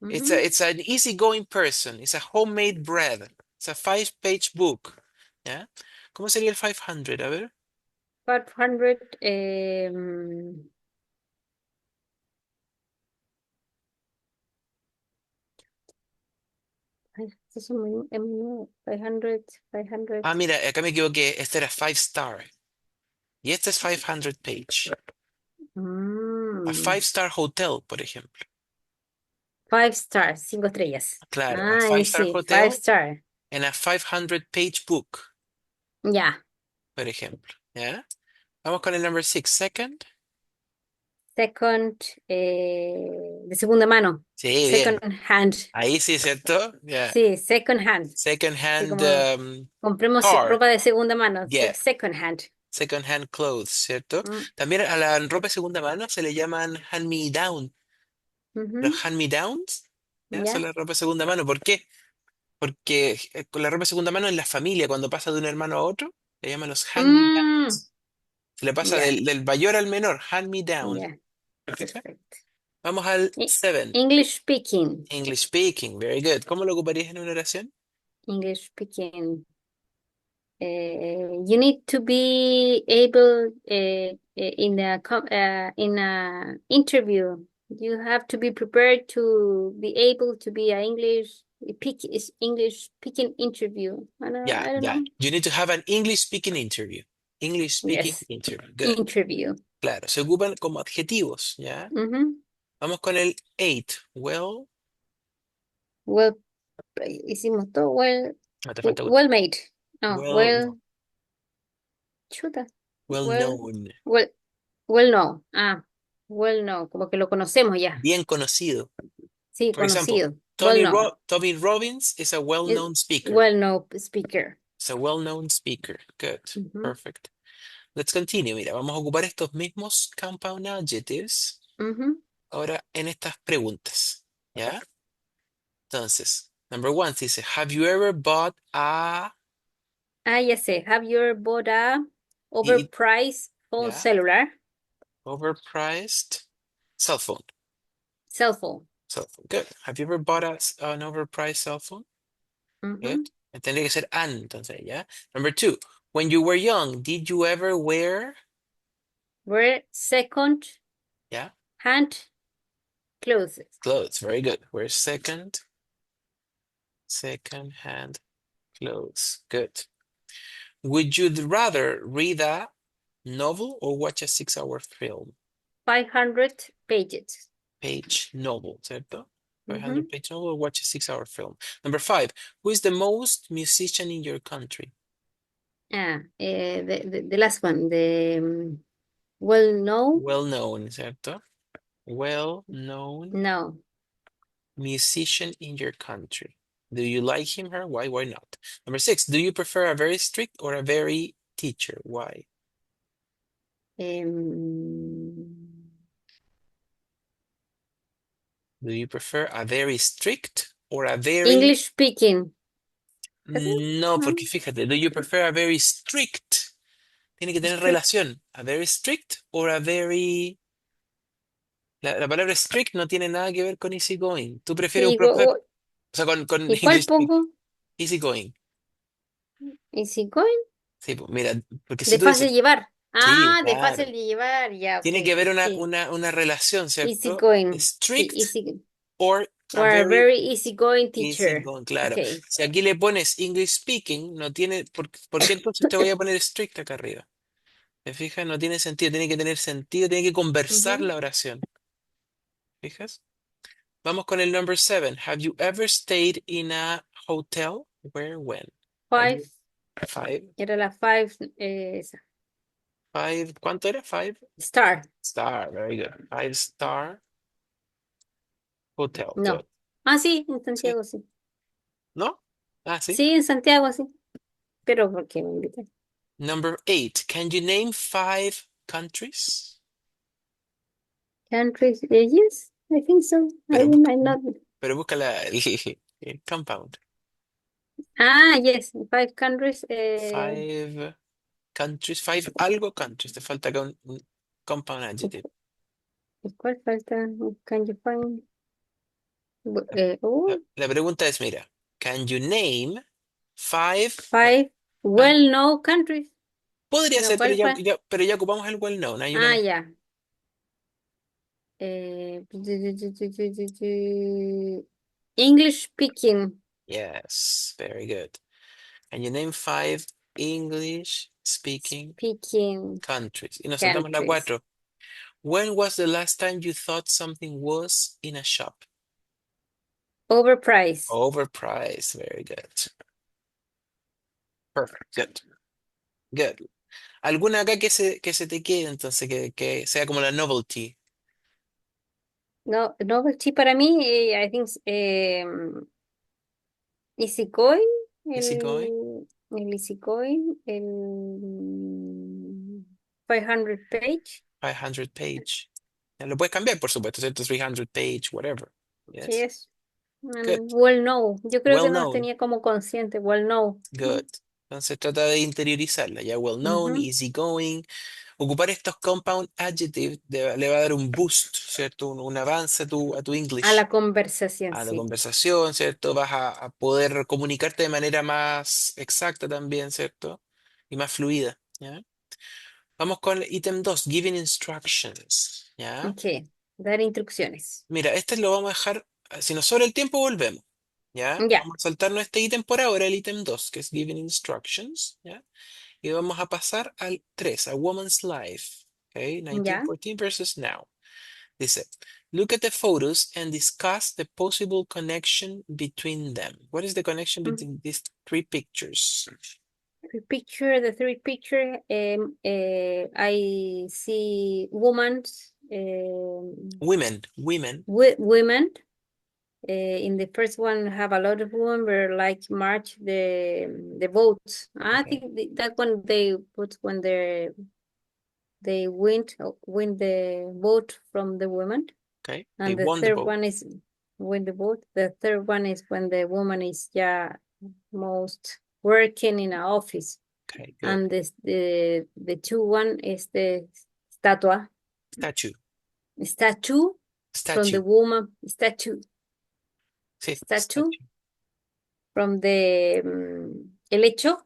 Ujú. It's an easygoing person. It's a homemade bread. It's a five-page book. ¿Ya? ¿Cómo sería el 500? A ver. 500, ay, estos son muy, 500, 500. Ah, mira, acá me equivoqué. Este era five star. Y este es 500 page. A Mm, five-star hotel, por ejemplo. 5 stars, 5 estrellas. Claro, a Ah, five-star sí, five hotel star. and a 500 page book, Ya. por ejemplo. ¿Ya? Vamos con el number 6. Second. Second, de segunda mano. Sí, bien. Second hand. Ahí sí, ¿cierto? Yeah. Sí, second hand. Second Sí, hand como compremos car. ropa de segunda mano. Yeah. Second hand. Second hand clothes, ¿cierto? Mm, También a la ropa de segunda mano se le llaman hand-me-down. ujú, Los hand-me-downs, ¿ya? Son ya. la ropa de segunda mano. ¿Por qué? Porque con la ropa de segunda mano en la familia, cuando pasa de un hermano a otro, le llaman los Mm, hand-me-downs. Se le pasa ya, del mayor al menor, hand-me-down. ya. ¿Perfecto? Perfecto. Vamos al E- 7. English speaking. English speaking, very good. ¿Cómo lo ocuparías en una oración? English speaking. You need to be able in a interview. You have to be prepared to be able to be a English speaking interview. Yeah, I don't yeah. know. You need to have an English speaking interview. English speaking Yes, interview. Good. interview. Claro, se ocupan como adjetivos, ¿ya? Mhm. Vamos con el 8. Well, Well, hicimos todo no te falta uno. well made. No, Well, no. chuta. Well Well, known. well, well, no. Ah, well, no, como que lo conocemos ya. Bien conocido. Sí, For example, conocido. Well known. Tony Robbins is a Is well-known speaker. well known speaker. It's a well-known speaker. Good. Ujú, Perfect. Let's continue. Mira, vamos a ocupar estos mismos compound adjectives ujú. ahora en estas preguntas. ¿Ya? Entonces, number one dice, Have you ever bought a... Ah, ya sé. Have you ever bought a y- overpriced phone ¿Ya? cellular Overpriced cell phone. cell phone? Cell phone. Good. Have you ever bought an overpriced cell phone? Good. Ujú. Tendría que ser an, entonces, ¿ya? Number two, when you were young, did you ever wear... Wear second ¿Ya? hand clothes. Clothes. Very good. Wear second hand clothes. Good. Would you rather read a novel or watch a 6-hour film? 500 pages. Page novel, ¿cierto? Ujú. 500 page novel or watch a 6-hour film. Number five, who is the most musician in your country? Ah, the last one. The well known. Well known, ¿cierto? Well known No. musician in your country. Do you like him, her? Why? Why not? Number six, do you prefer a very strict or a very teacher? Why? Em, Do you prefer a very strict or a very... English speaking. ¿Así? No, ¿No? porque fíjate, do you prefer a very strict? Tiene que tener Strict. relación. A very strict or a very... La palabra strict no tiene nada que ver con easygoing. ¿Tú prefieres un Sí, profesor? O sea, con ¿y cuál English speaking. pongo? Easygoing. Easy going. Sí, pues, mira, porque si De tú dices, fácil llevar. sí, Ah, de fácil claro. de llevar. Ya, ok. Tiene que haber Sí. una relación, Easy ¿cierto? going. Sí, Strict easy. or a We're a very very easy going teacher. easygoing, claro. Ok. Si aquí le pones English speaking, no tiene, por qué entonces te voy a poner strict acá arriba? ¿Te fijas? No tiene sentido, tiene que tener sentido, tiene que conversar Ujú. la oración. ¿Fijas? Vamos con el number seven. Have you ever stayed in a hotel? Where, when? Have Five. you? Five. Era la five. Five. ¿Cuánto era? Five Star. star. Very good. Five-star hotel. Good. No. Ah, sí, en Sí. Santiago sí. ¿No? Ah, sí. Sí, en Santiago sí. Pero porque me invitan. Number eight. Can you name five countries? Countries. Yes, I think so. Pero, I'm not. pero busca el compound. Ah, yes, five countries. Five countries. Five algo countries. Te falta acá un compound adjective. ¿Cuál falta? Can you find? La, Oh, la pregunta es, mira, can you name five five countries? well-known countries. Podría No, ser, pero ¿cuál fue? pero ya ocupamos el well known. Hay una Ah, más. ya. English speaking Yes, very good. Can you name five English speaking speaking countries? Y nos saltamos la countries. cuatro. When was the last time you thought something was in a shop? Overpriced. Overpriced. Very good. Perfect. Good. Good. ¿Alguna acá que se te quede entonces, que sea como la novelty? No, novelty para mí, I think, Easycoin, Easy going. el Easycoin, el 500 page. 500 page. Lo puedes cambiar, por supuesto, ¿cierto? 300 page, whatever. Yes. Yes. Good. Well know. Yo creo Well que no las known. tenía como consciente. Well know. Good. Entonces trata de interiorizarla. Ya well known, Ujú. easy going. Ocupar estos compound adjectives le va a dar un boost, ¿cierto? Un avance a tu A la English, conversación, a la sí. conversación, ¿cierto? Vas a poder comunicarte de manera más exacta también, ¿cierto? Y más fluida, ¿ya? Vamos con el ítem 2, giving instructions, ¿ya? Ok. Dar instrucciones. Mira, este lo vamos a dejar, si nos sobra el tiempo, volvemos, ¿ya? Ya, Vamos a saltarnos este ítem por ahora, el ítem 2, que es giving instructions, ¿ya? Y vamos a pasar al 3, a woman's life, ¿ok? ya. 1914 versus now. Dice, look at the photos and discuss the possible connection between them. What is the connection Mm. between these three pictures? The three picture, I see women, Women, women. In the first one, have a lot of women were like march the votes. I okay, think that one they put when they win the vote from the women. okay, they And the won the third vote. one is win the vote. The third one is when the woman is most working in an office. Okay, good. And the two one is the statua Statue, statue from the statue, woman sí, statue statue. from the helecho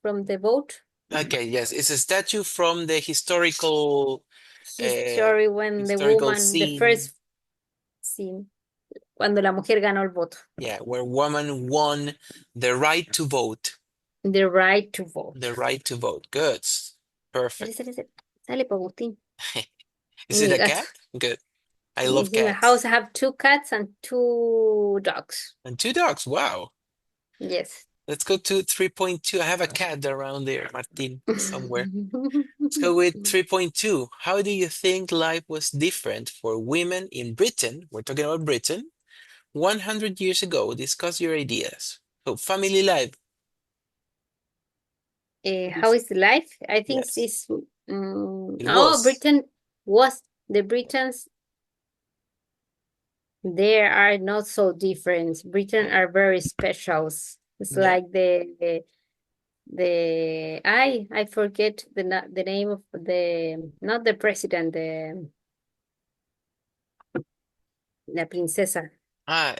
from the vote Okay, yes, it's a statue from the uh, history when the historical woman the scene. first scene cuando la mujer ganó el voto, Yeah, where woman won the right to vote. the right to The vote. right to vote. Good. Sale, Perfect. sale, sale. Sale, pa' Agustín. Is Es it mi a gato. cat? Good. I love In my cats. house, I have 2 cats and 2 dogs. And two dogs. Wow. Yes. Let's go to 3.2. I have a cat around there, Martin, somewhere. Let's go with 3.2. How do you think life was different for women in Britain? We're talking about Britain. 100 years ago. Discuss your ideas. So, family life. How is life? I think Yes, this. it Oh, was. Britain was the Britons. They are not so different. Britain Okay. are very special. It's Yeah. like the I forget the name of the not the president, la princesa. ¿La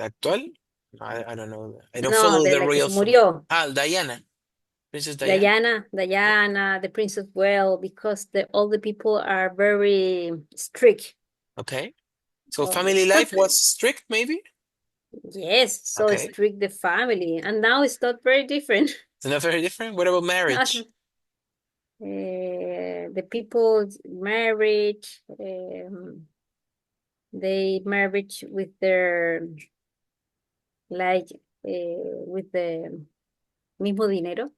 actual? I don't know. I don't No, follow de the la que royal se family. murió. Diana. Princess Diana. Yeah. Diana, the Prince of Wales, because all the people are very strict. Okay. So Oh, family life was strict, maybe? yes, so Okay. strict the family, and now it's not very different. It's not very different. What about marriage? The people marriage, they marriage with their like with the mismo dinero,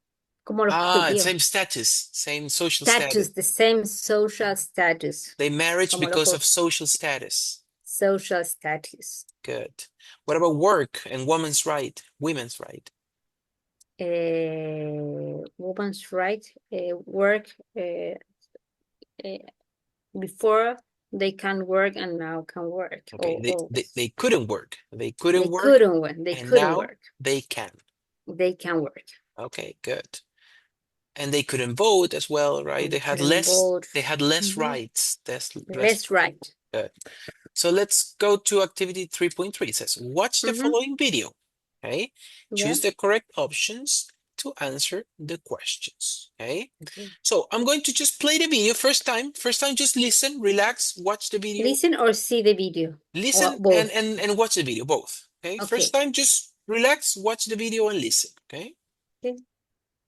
como los judíos. Same status, same social status. Status, the same social status, They marriage como los because of social status. social status. Good. What about work and women's right? Women's right. Women's right, work before they can work and now can work. Okay. Or They couldn't work. They couldn't they work, couldn't work. They and couldn't now work. they can. They can work. Okay, good. And they couldn't vote as well, right? And they couldn't vote. They had less Mhm. rights. Less. Less right. Good. So let's go to activity 3.3. It says, watch the Mhm. following video. Okay. Yeah. Choose the correct options to answer the questions. Okay. Okay. So I'm going to just play the video first time. First time, just listen, relax, watch the video. Listen or see the video? Or Listen both? and watch the video, both. Okay. First Okay. time, just relax, watch the video and listen. Okay. Okay.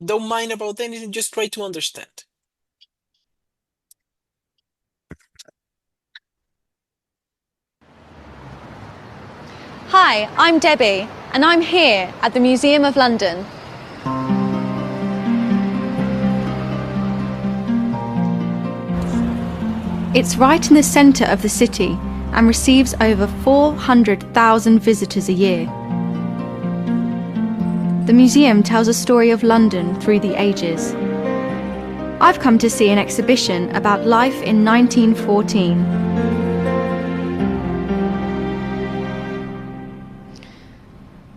Don't mind about anything, just try to understand. Hi, I'm Debbie, and I'm here at the Museum of London. It's right in the centre of the city, and receives over 400,000 visitors a year. The museum tells a story of London through the ages. I've come to see an exhibition about life in 1914.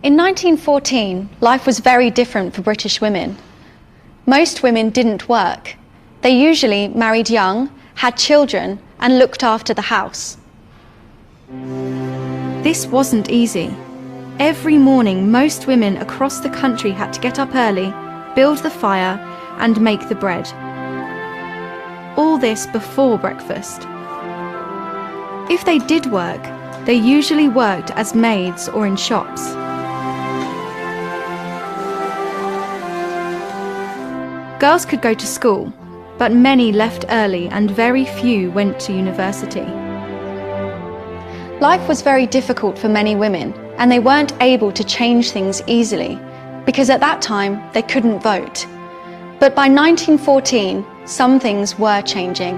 In 1914, life was very different for British women. Most women didn't work. They usually married young, had children, and looked after the house. This wasn't easy. Every morning, most women across the country had to get up early, build the fire, and make the bread. All this before breakfast. If they did work, they usually worked as maids or in shops. Girls could go to school, but many left early and very few went to university. Life was very difficult for many women, and they weren't able to change things easily, because at that time they couldn't vote. But by 1914, some things were changing.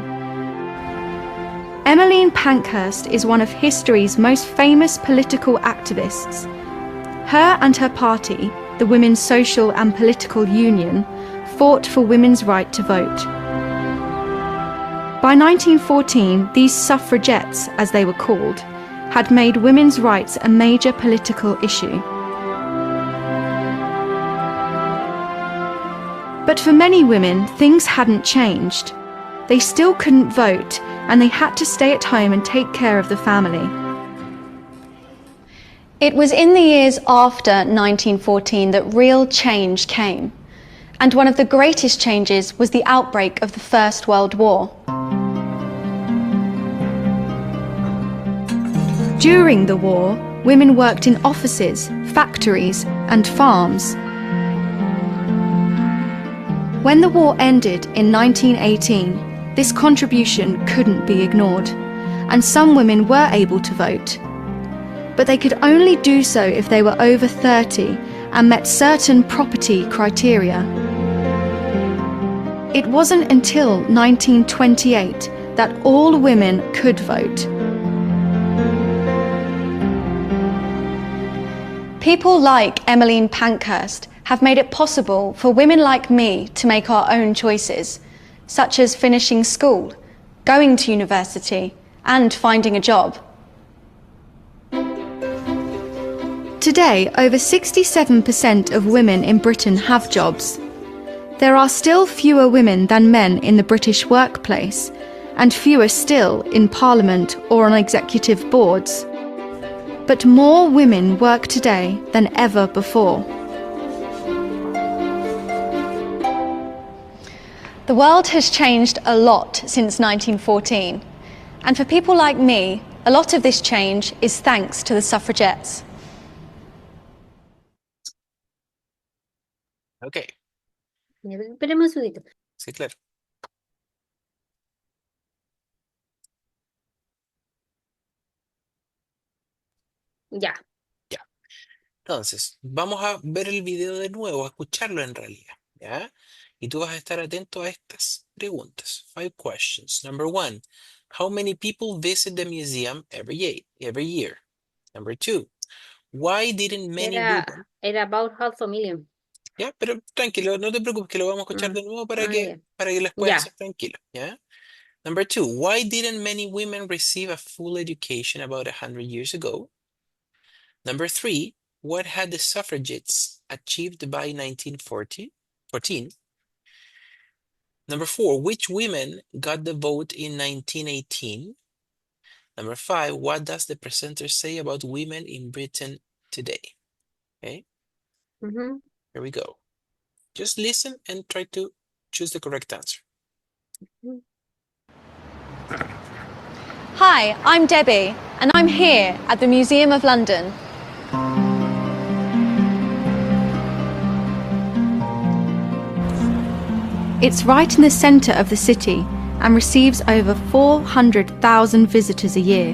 Emmeline Pankhurst is one of history's most famous political activists. Her and her party, the Women's Social and Political Union, fought for women's right to vote. By 1914, these suffragettes, as they were called, had made women's rights a major political issue. But for many women, things hadn't changed. They still couldn't vote, and they had to stay at home and take care of the family. It was in the years after 1914 that real change came. And one of the greatest changes was the outbreak of the First World War. During the war, women worked in offices, factories, and farms. When the war ended in 1918, this contribution couldn't be ignored, and some women were able to vote. But they could only do so if they were over 30 and met certain property criteria. It wasn't until 1928 that all women could vote. People like Emmeline Pankhurst have made it possible for women like me to make our own choices, such as finishing school, going to university, and finding a job. Today, over 67% of women in Britain have jobs. There are still fewer women than men in the British workplace, and fewer still in Parliament or on executive boards. But more women work today than ever before. The world has changed a lot since 1914, and for people like me, a lot of this change is thanks to the suffragettes. Ok, Esperemos un segundito. sí, claro. Ya. Ya. Entonces, vamos a ver el video de nuevo, a escucharlo en realidad, ¿ya? Y tú vas a estar atento a estas preguntas. 5 questions. Number 1, how many people visit the museum every year? Number 2, why didn't many women... Era about 500,000. Ya, pero tranquilo, no te preocupes que lo vamos a escuchar de nuevo Ya. para que las puedas Ya. hacer tranquilo, ¿ya? Number 2, why didn't many women receive a full education about 100 years ago? Number 3, what had the suffragettes achieved by 1914? Number 4, which women got the vote in 1918? Number 5, what does the presenter say about women in Britain today? Okay, Ujú. here we go. Just listen and try to choose the correct answer. Hi, I'm Debbie, and I'm here at the Museum of London. It's right in the centre of the city and receives over 400,000 visitors a year.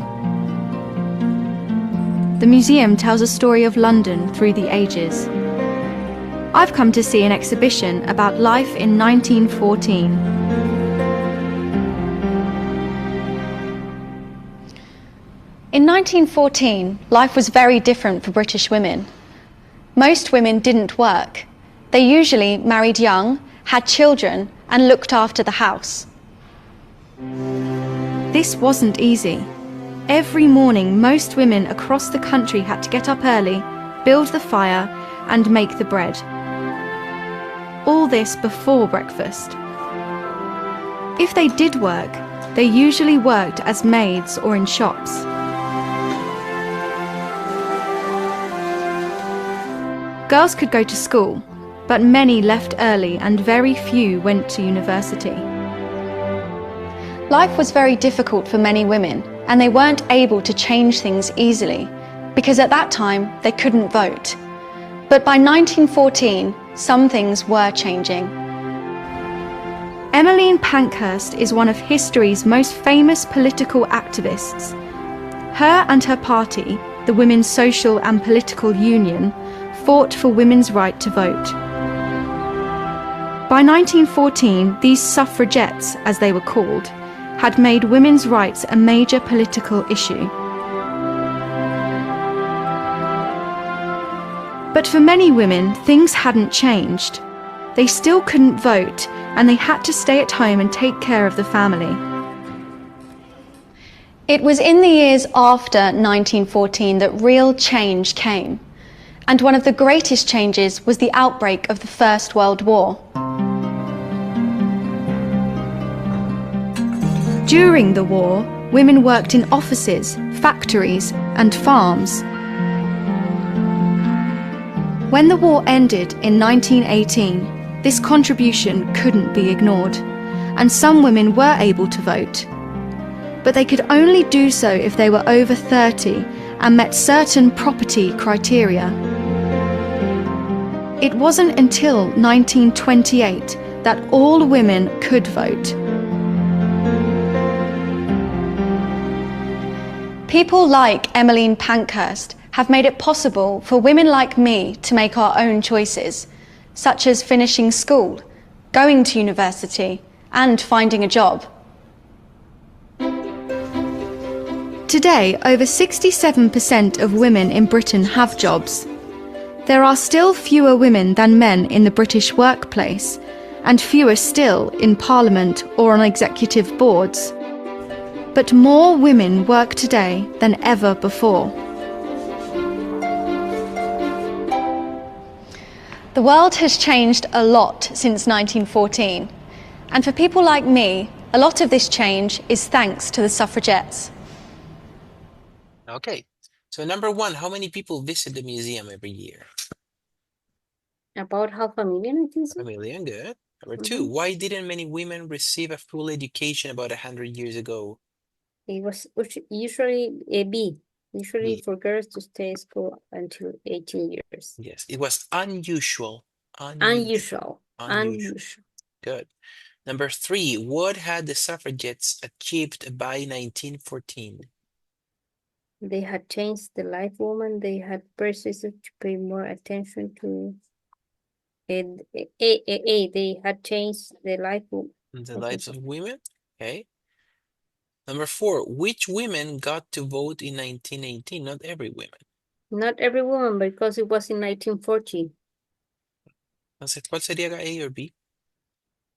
The museum tells a story of London through the ages. I've come to see an exhibition about life in 1914. In 1914, life was very different for British women. Most women didn't work. They usually married young, had children, and looked after the house. This wasn't easy. Every morning, most women across the country had to get up early, build the fire, and make the bread. All this before breakfast. If they did work, they usually worked as maids or in shops. Girls could go to school, but many left early and very few went to university. Life was very difficult for many women, and they weren't able to change things easily, because at that time they couldn't vote. But by 1914, some things were changing. Emmeline Pankhurst is one of history's most famous political activists. Her and her party, the Women's Social and Political Union, fought for women's right to vote. By 1914, these suffragettes, as they were called, had made women's rights a major political issue. But for many women, things hadn't changed. They still couldn't vote, and they had to stay at home and take care of the family. It was in the years after 1914 that real change came. And one of the greatest changes was the outbreak of the First World War. During the war, women worked in offices, factories, and farms. When the war ended in 1918, this contribution couldn't be ignored, and some women were able to vote. But they could only do so if they were over 30 and met certain property criteria. It wasn't until 1928 that all women could vote. People like Emmeline Pankhurst have made it possible for women like me to make our own choices, such as finishing school, going to university, and finding a job. Today, over 67% of women in Britain have jobs. There are still fewer women than men in the British workplace, and fewer still in Parliament or on executive boards. But more women work today than ever before. The world has changed a lot since 1914, and for people like me, a lot of this change is thanks to the suffragettes. Okay, so number one, how many people visit the museum every year? About 500,000, I think so. 1 million, good. Number two, why didn't many women receive a full education about 100 years ago? It was usually a B. Usually B. for girls to stay in school until 18 years. Yes, it was unusual. Unusual. Good. Number three, what had the suffragettes achieved by 1914? They had changed the life woman. They had persisted to pay more attention to they had changed the life woman. The lives of women? Okay. Number four, which women got to vote in 1918? Not every woman. Not every woman, because it was in 1914. Entonces, ¿cuál sería A or B?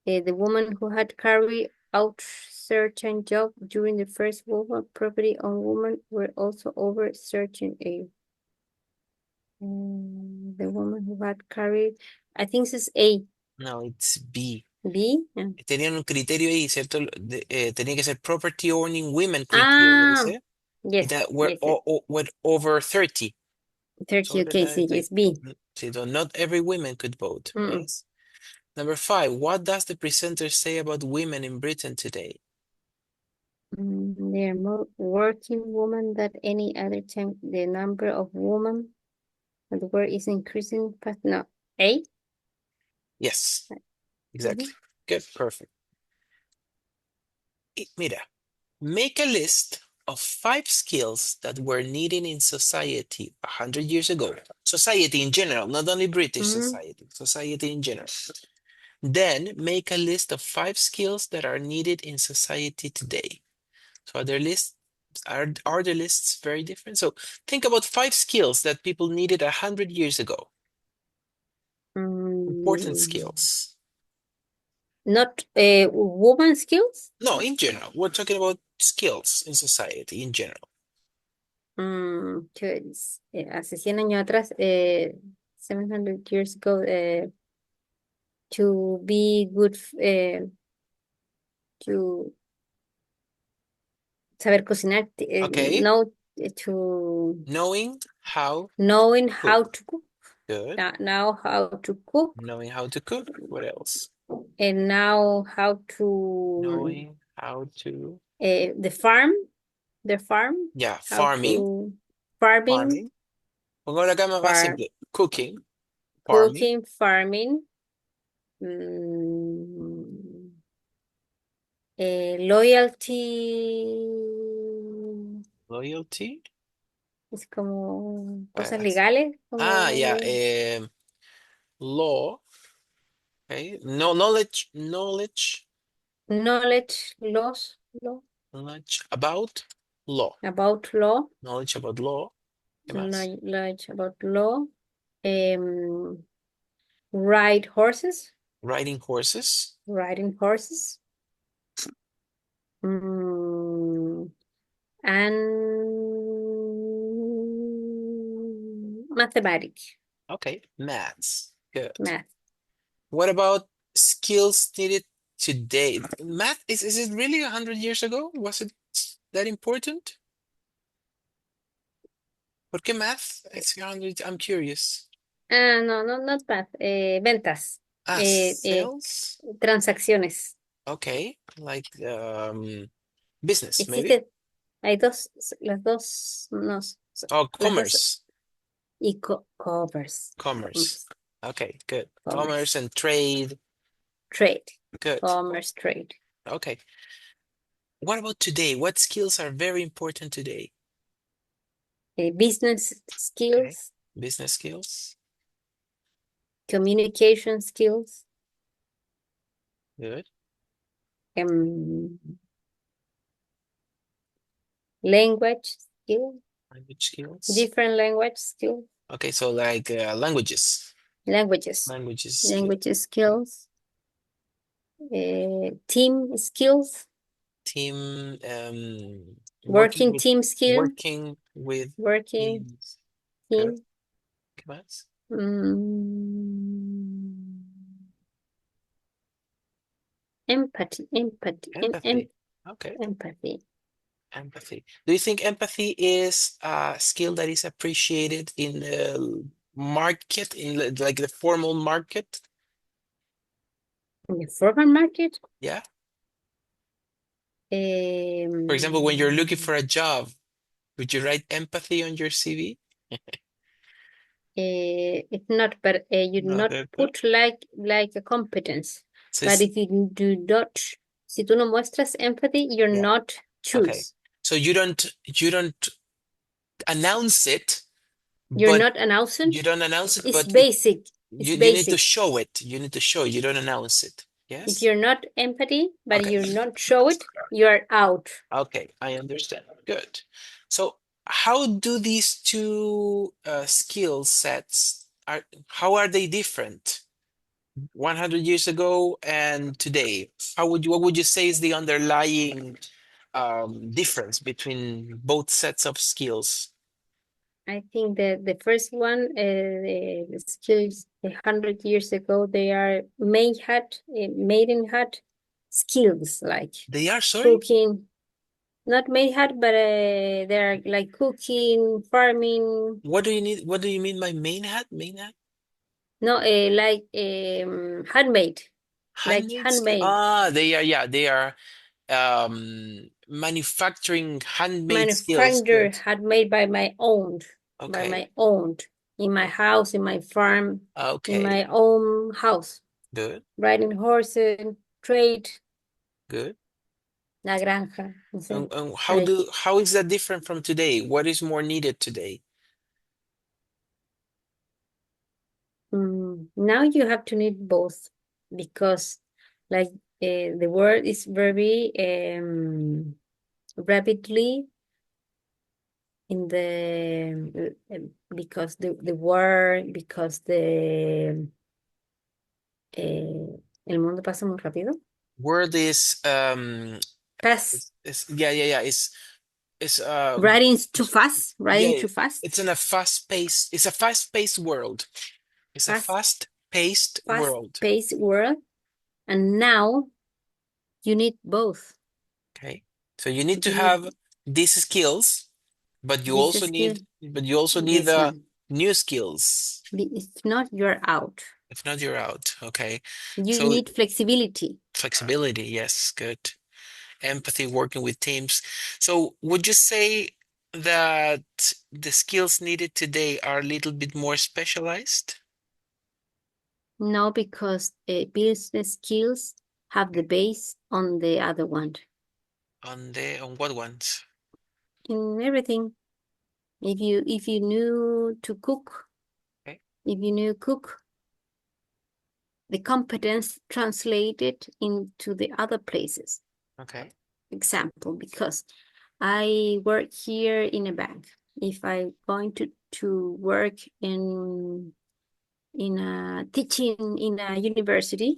The woman who had carried out certain job during the First World War, property on women were also over certain age. The woman who had carried, I think this is A. No, it's B. B? Yeah. Tenían un criterio ahí, ¿cierto? Tenía que ser property owning women criteria, ¿sí? Yes. That were, Yes. were over 30. 30, okay, sí, yes, B. So not every woman could vote. Yes. Number five, what does the presenter say about women in Britain today? There are more working women than any other time. The number of women at the work is increasing fast. No, A? Yes, exactly. Good, perfect. Mira, make a list of 5 skills that were needed in society 100 years ago. Society in general, not only British society, society in general. Then make a list of 5 skills that are needed in society today. So are there lists Are the lists very different? So think about 5 skills that people needed 100 years ago. Important Mm, skills. not woman skills. No, in general. We're talking about skills in society in general. Hace 100 años atrás, 700 years ago, to be good, to saber cocinar, Okay. know, to Knowing how knowing cook. how to cook, Good. now how to cook, Knowing how to cook. What else? and now how to Knowing how to. the farm, Yeah, how farming. to farming, Farming. Pongámoslo acá más far, simple. Cooking. Farming. cooking, farming, mm, loyalty, Loyalty. es como cosas As- legales, yeah. como Law. Okay. No knowledge. knowledge, law, Knowledge about law. about law, Knowledge about law. ¿Qué más? knowledge about law, um, ride horses, Riding horses. riding horses, mm, and mathematics, Okay. Maths. Good. math. What about skills needed today? Math, is it really 100 years ago? Was it that important? ¿Por qué math? It's 100, I'm curious. No, not math, ventas, Sales? transacciones. Okay, like business, maybe? Existe, hay dos, las dos, no, Oh, las dos, commerce. y commerce, Commerce. Okay, good. Commerce commerce, and trade. trade, Good. commerce, trade. Okay. What about today? What skills are very important today? Business Okay. skills, Business skills. communication skills, Good. um, language skills, Language skills. different language skills, Okay, so like languages. languages, Languages. language skills, team skills, Team, working team skill, working with working teams. Good. team, ¿Qué más? mm, empathy, Empathy. Okay. empathy. Empathy. Do you think empathy is a skill that is appreciated in the market, in like the formal market? In the formal market, Yeah. For example, when you're looking for a job, would you write empathy on your CV? it's not, but you No, not put like a competence. so But if you do not, si tú no muestras empathy, you're yeah. not Okay. choose. So you don't announce it, You're but not announcing. you don't announce it, It's but basic. It's you need to basic. show it. You need to show it. You don't announce it. If Yes? you're not empathy, but Okay. you're not show it, you're out. Okay, I understand. Good. So how do these two skill sets how are they different 100 years ago and today? What would you say is the underlying difference between both sets of skills? I think that the first one, the skills 100 years ago, they are maiden hat skills like They are, sorry? cooking, not made hat, but they're like cooking, farming. What do you need? What do you mean by main hat? Main hat? No, like handmade, like Handmade skill? handmade, They are, yeah, they are manufacturing handmade skills manufactured, that, handmade by okay, my own, in my house, in my farm, in okay, my own house, good, riding horses, trade, good. la granja, no sé. And Like, how is that different from today? What is more needed today? now you have to need both because, like, the world is very rapidly in the because the war, because the el mundo pasa muy rápido. Word Pass. yeah, is Writing too fast. Writing yeah, too fast. it's in a fast-paced world. It's a Fast, fast-paced world. fast-paced world. And now you need both. Okay. So you need to You need have these skills, this skill, but you also need this the one. new skills. If not, you're out. If not, you're out. Okay. You So need flexibility. flexibility, yes, good. Empathy, working with teams. So would you say that the skills needed today are a little bit more specialized? No, because business skills have the base on the other one. On what ones? In everything. If you knew to cook, Okay. if you knew cook, the competence translated into the other places. Okay. Example, because I work here in a bank. If I'm going to work in a teaching in a university,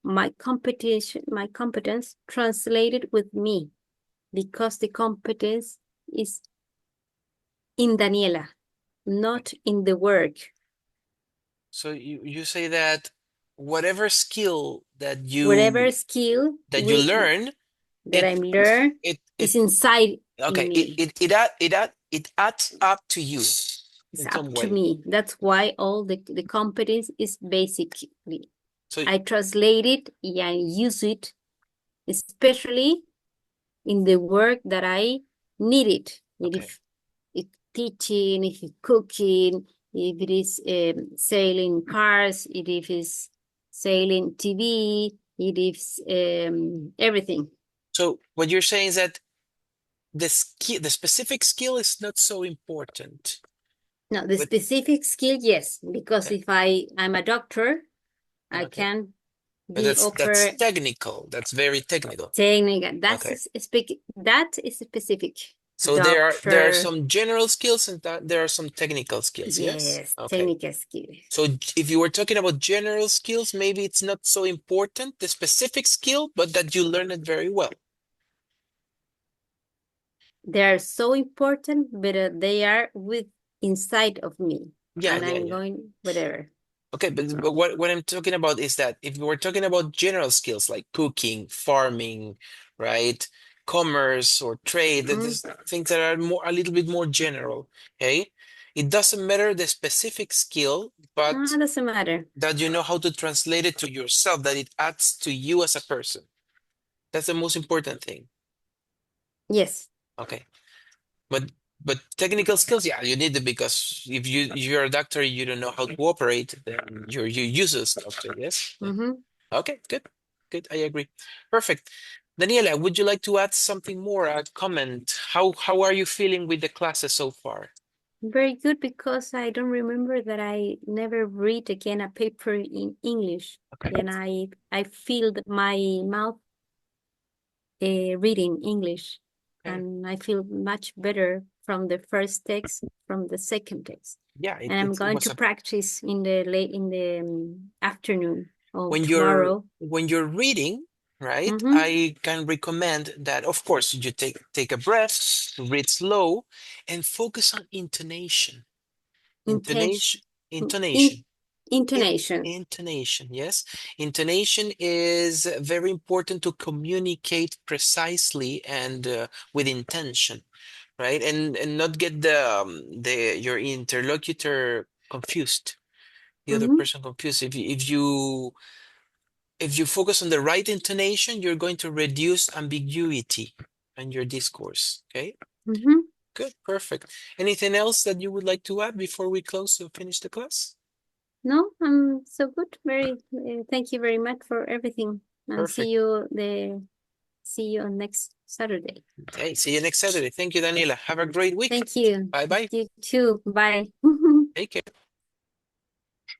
my competence translated with me because the competence is in Daniela, not in the work. So you say that whatever skill Whatever skill that you learn, that it I learn it is inside okay, in me. it adds up to you It's in up some to way. me. That's why all the competence is basically. So I translate it and use it, especially in the work that I need it. okay. If it's teaching, if it's cooking, if it is sailing cars, if it is sailing TV, it is everything. So what you're saying is that the specific skill is not so important. No, the But specific skill, yes, because okay, if I'm a doctor, I okay. can But be that's offer technical. That's very technical. technical. Okay. That is specific. So there are Doctor, some general skills and that there are some technical skills, yes? yes, Okay. technical skills. So if you were talking about general skills, maybe it's not so important, the specific skill, but that you learn it very well. They are so important, but they are with inside of me, Yeah, and yeah, I'm yeah. going whatever. Okay, but what I'm talking about is that if we were talking about general skills like cooking, farming, right? Commerce or trade, that is things that are a little bit more general, okay? It doesn't matter the specific skill, but No, it doesn't matter. that you know how to translate it to yourself, that it adds to you as a person. That's the most important thing. Yes. Okay. But but technical skills, yeah, you need it because if you're a doctor, you don't know how to operate, then you're useless doctor, yes? Yeah. Mm-hmm. Okay, good. Good, I agree. Perfect. Daniela, would you like to add something more, a comment? How are you feeling with the classes so far? Very good, because I don't remember that I never read again a paper in English. Okay. Then I feel my mouth reading English, Okay. and I feel much better from the first text, from the second text. Yeah, And I'm it going was to a practice in the afternoon of when tomorrow. you're reading, right? Mm-hmm. I can recommend that, of course, you take a breath, read slow, and focus on intonation. Intention, Intonation, intonation, intonation. intonation. Yes, intonation is very important to communicate precisely and with intention, right? And not get the your interlocutor confused, the other Mm-hmm. person confused. If you focus on the right intonation, you're going to reduce ambiguity in your discourse. Okay, Mm-hmm. good, perfect. Anything else that you would like to add before we close to finish the class? No, I'm so good. Very thank you very much for everything, and Perfect. see you on next Saturday. Hey, see you next Saturday. Thank you, Daniela. Have a great week. Thank you. Bye bye. You too. Bye. Take care.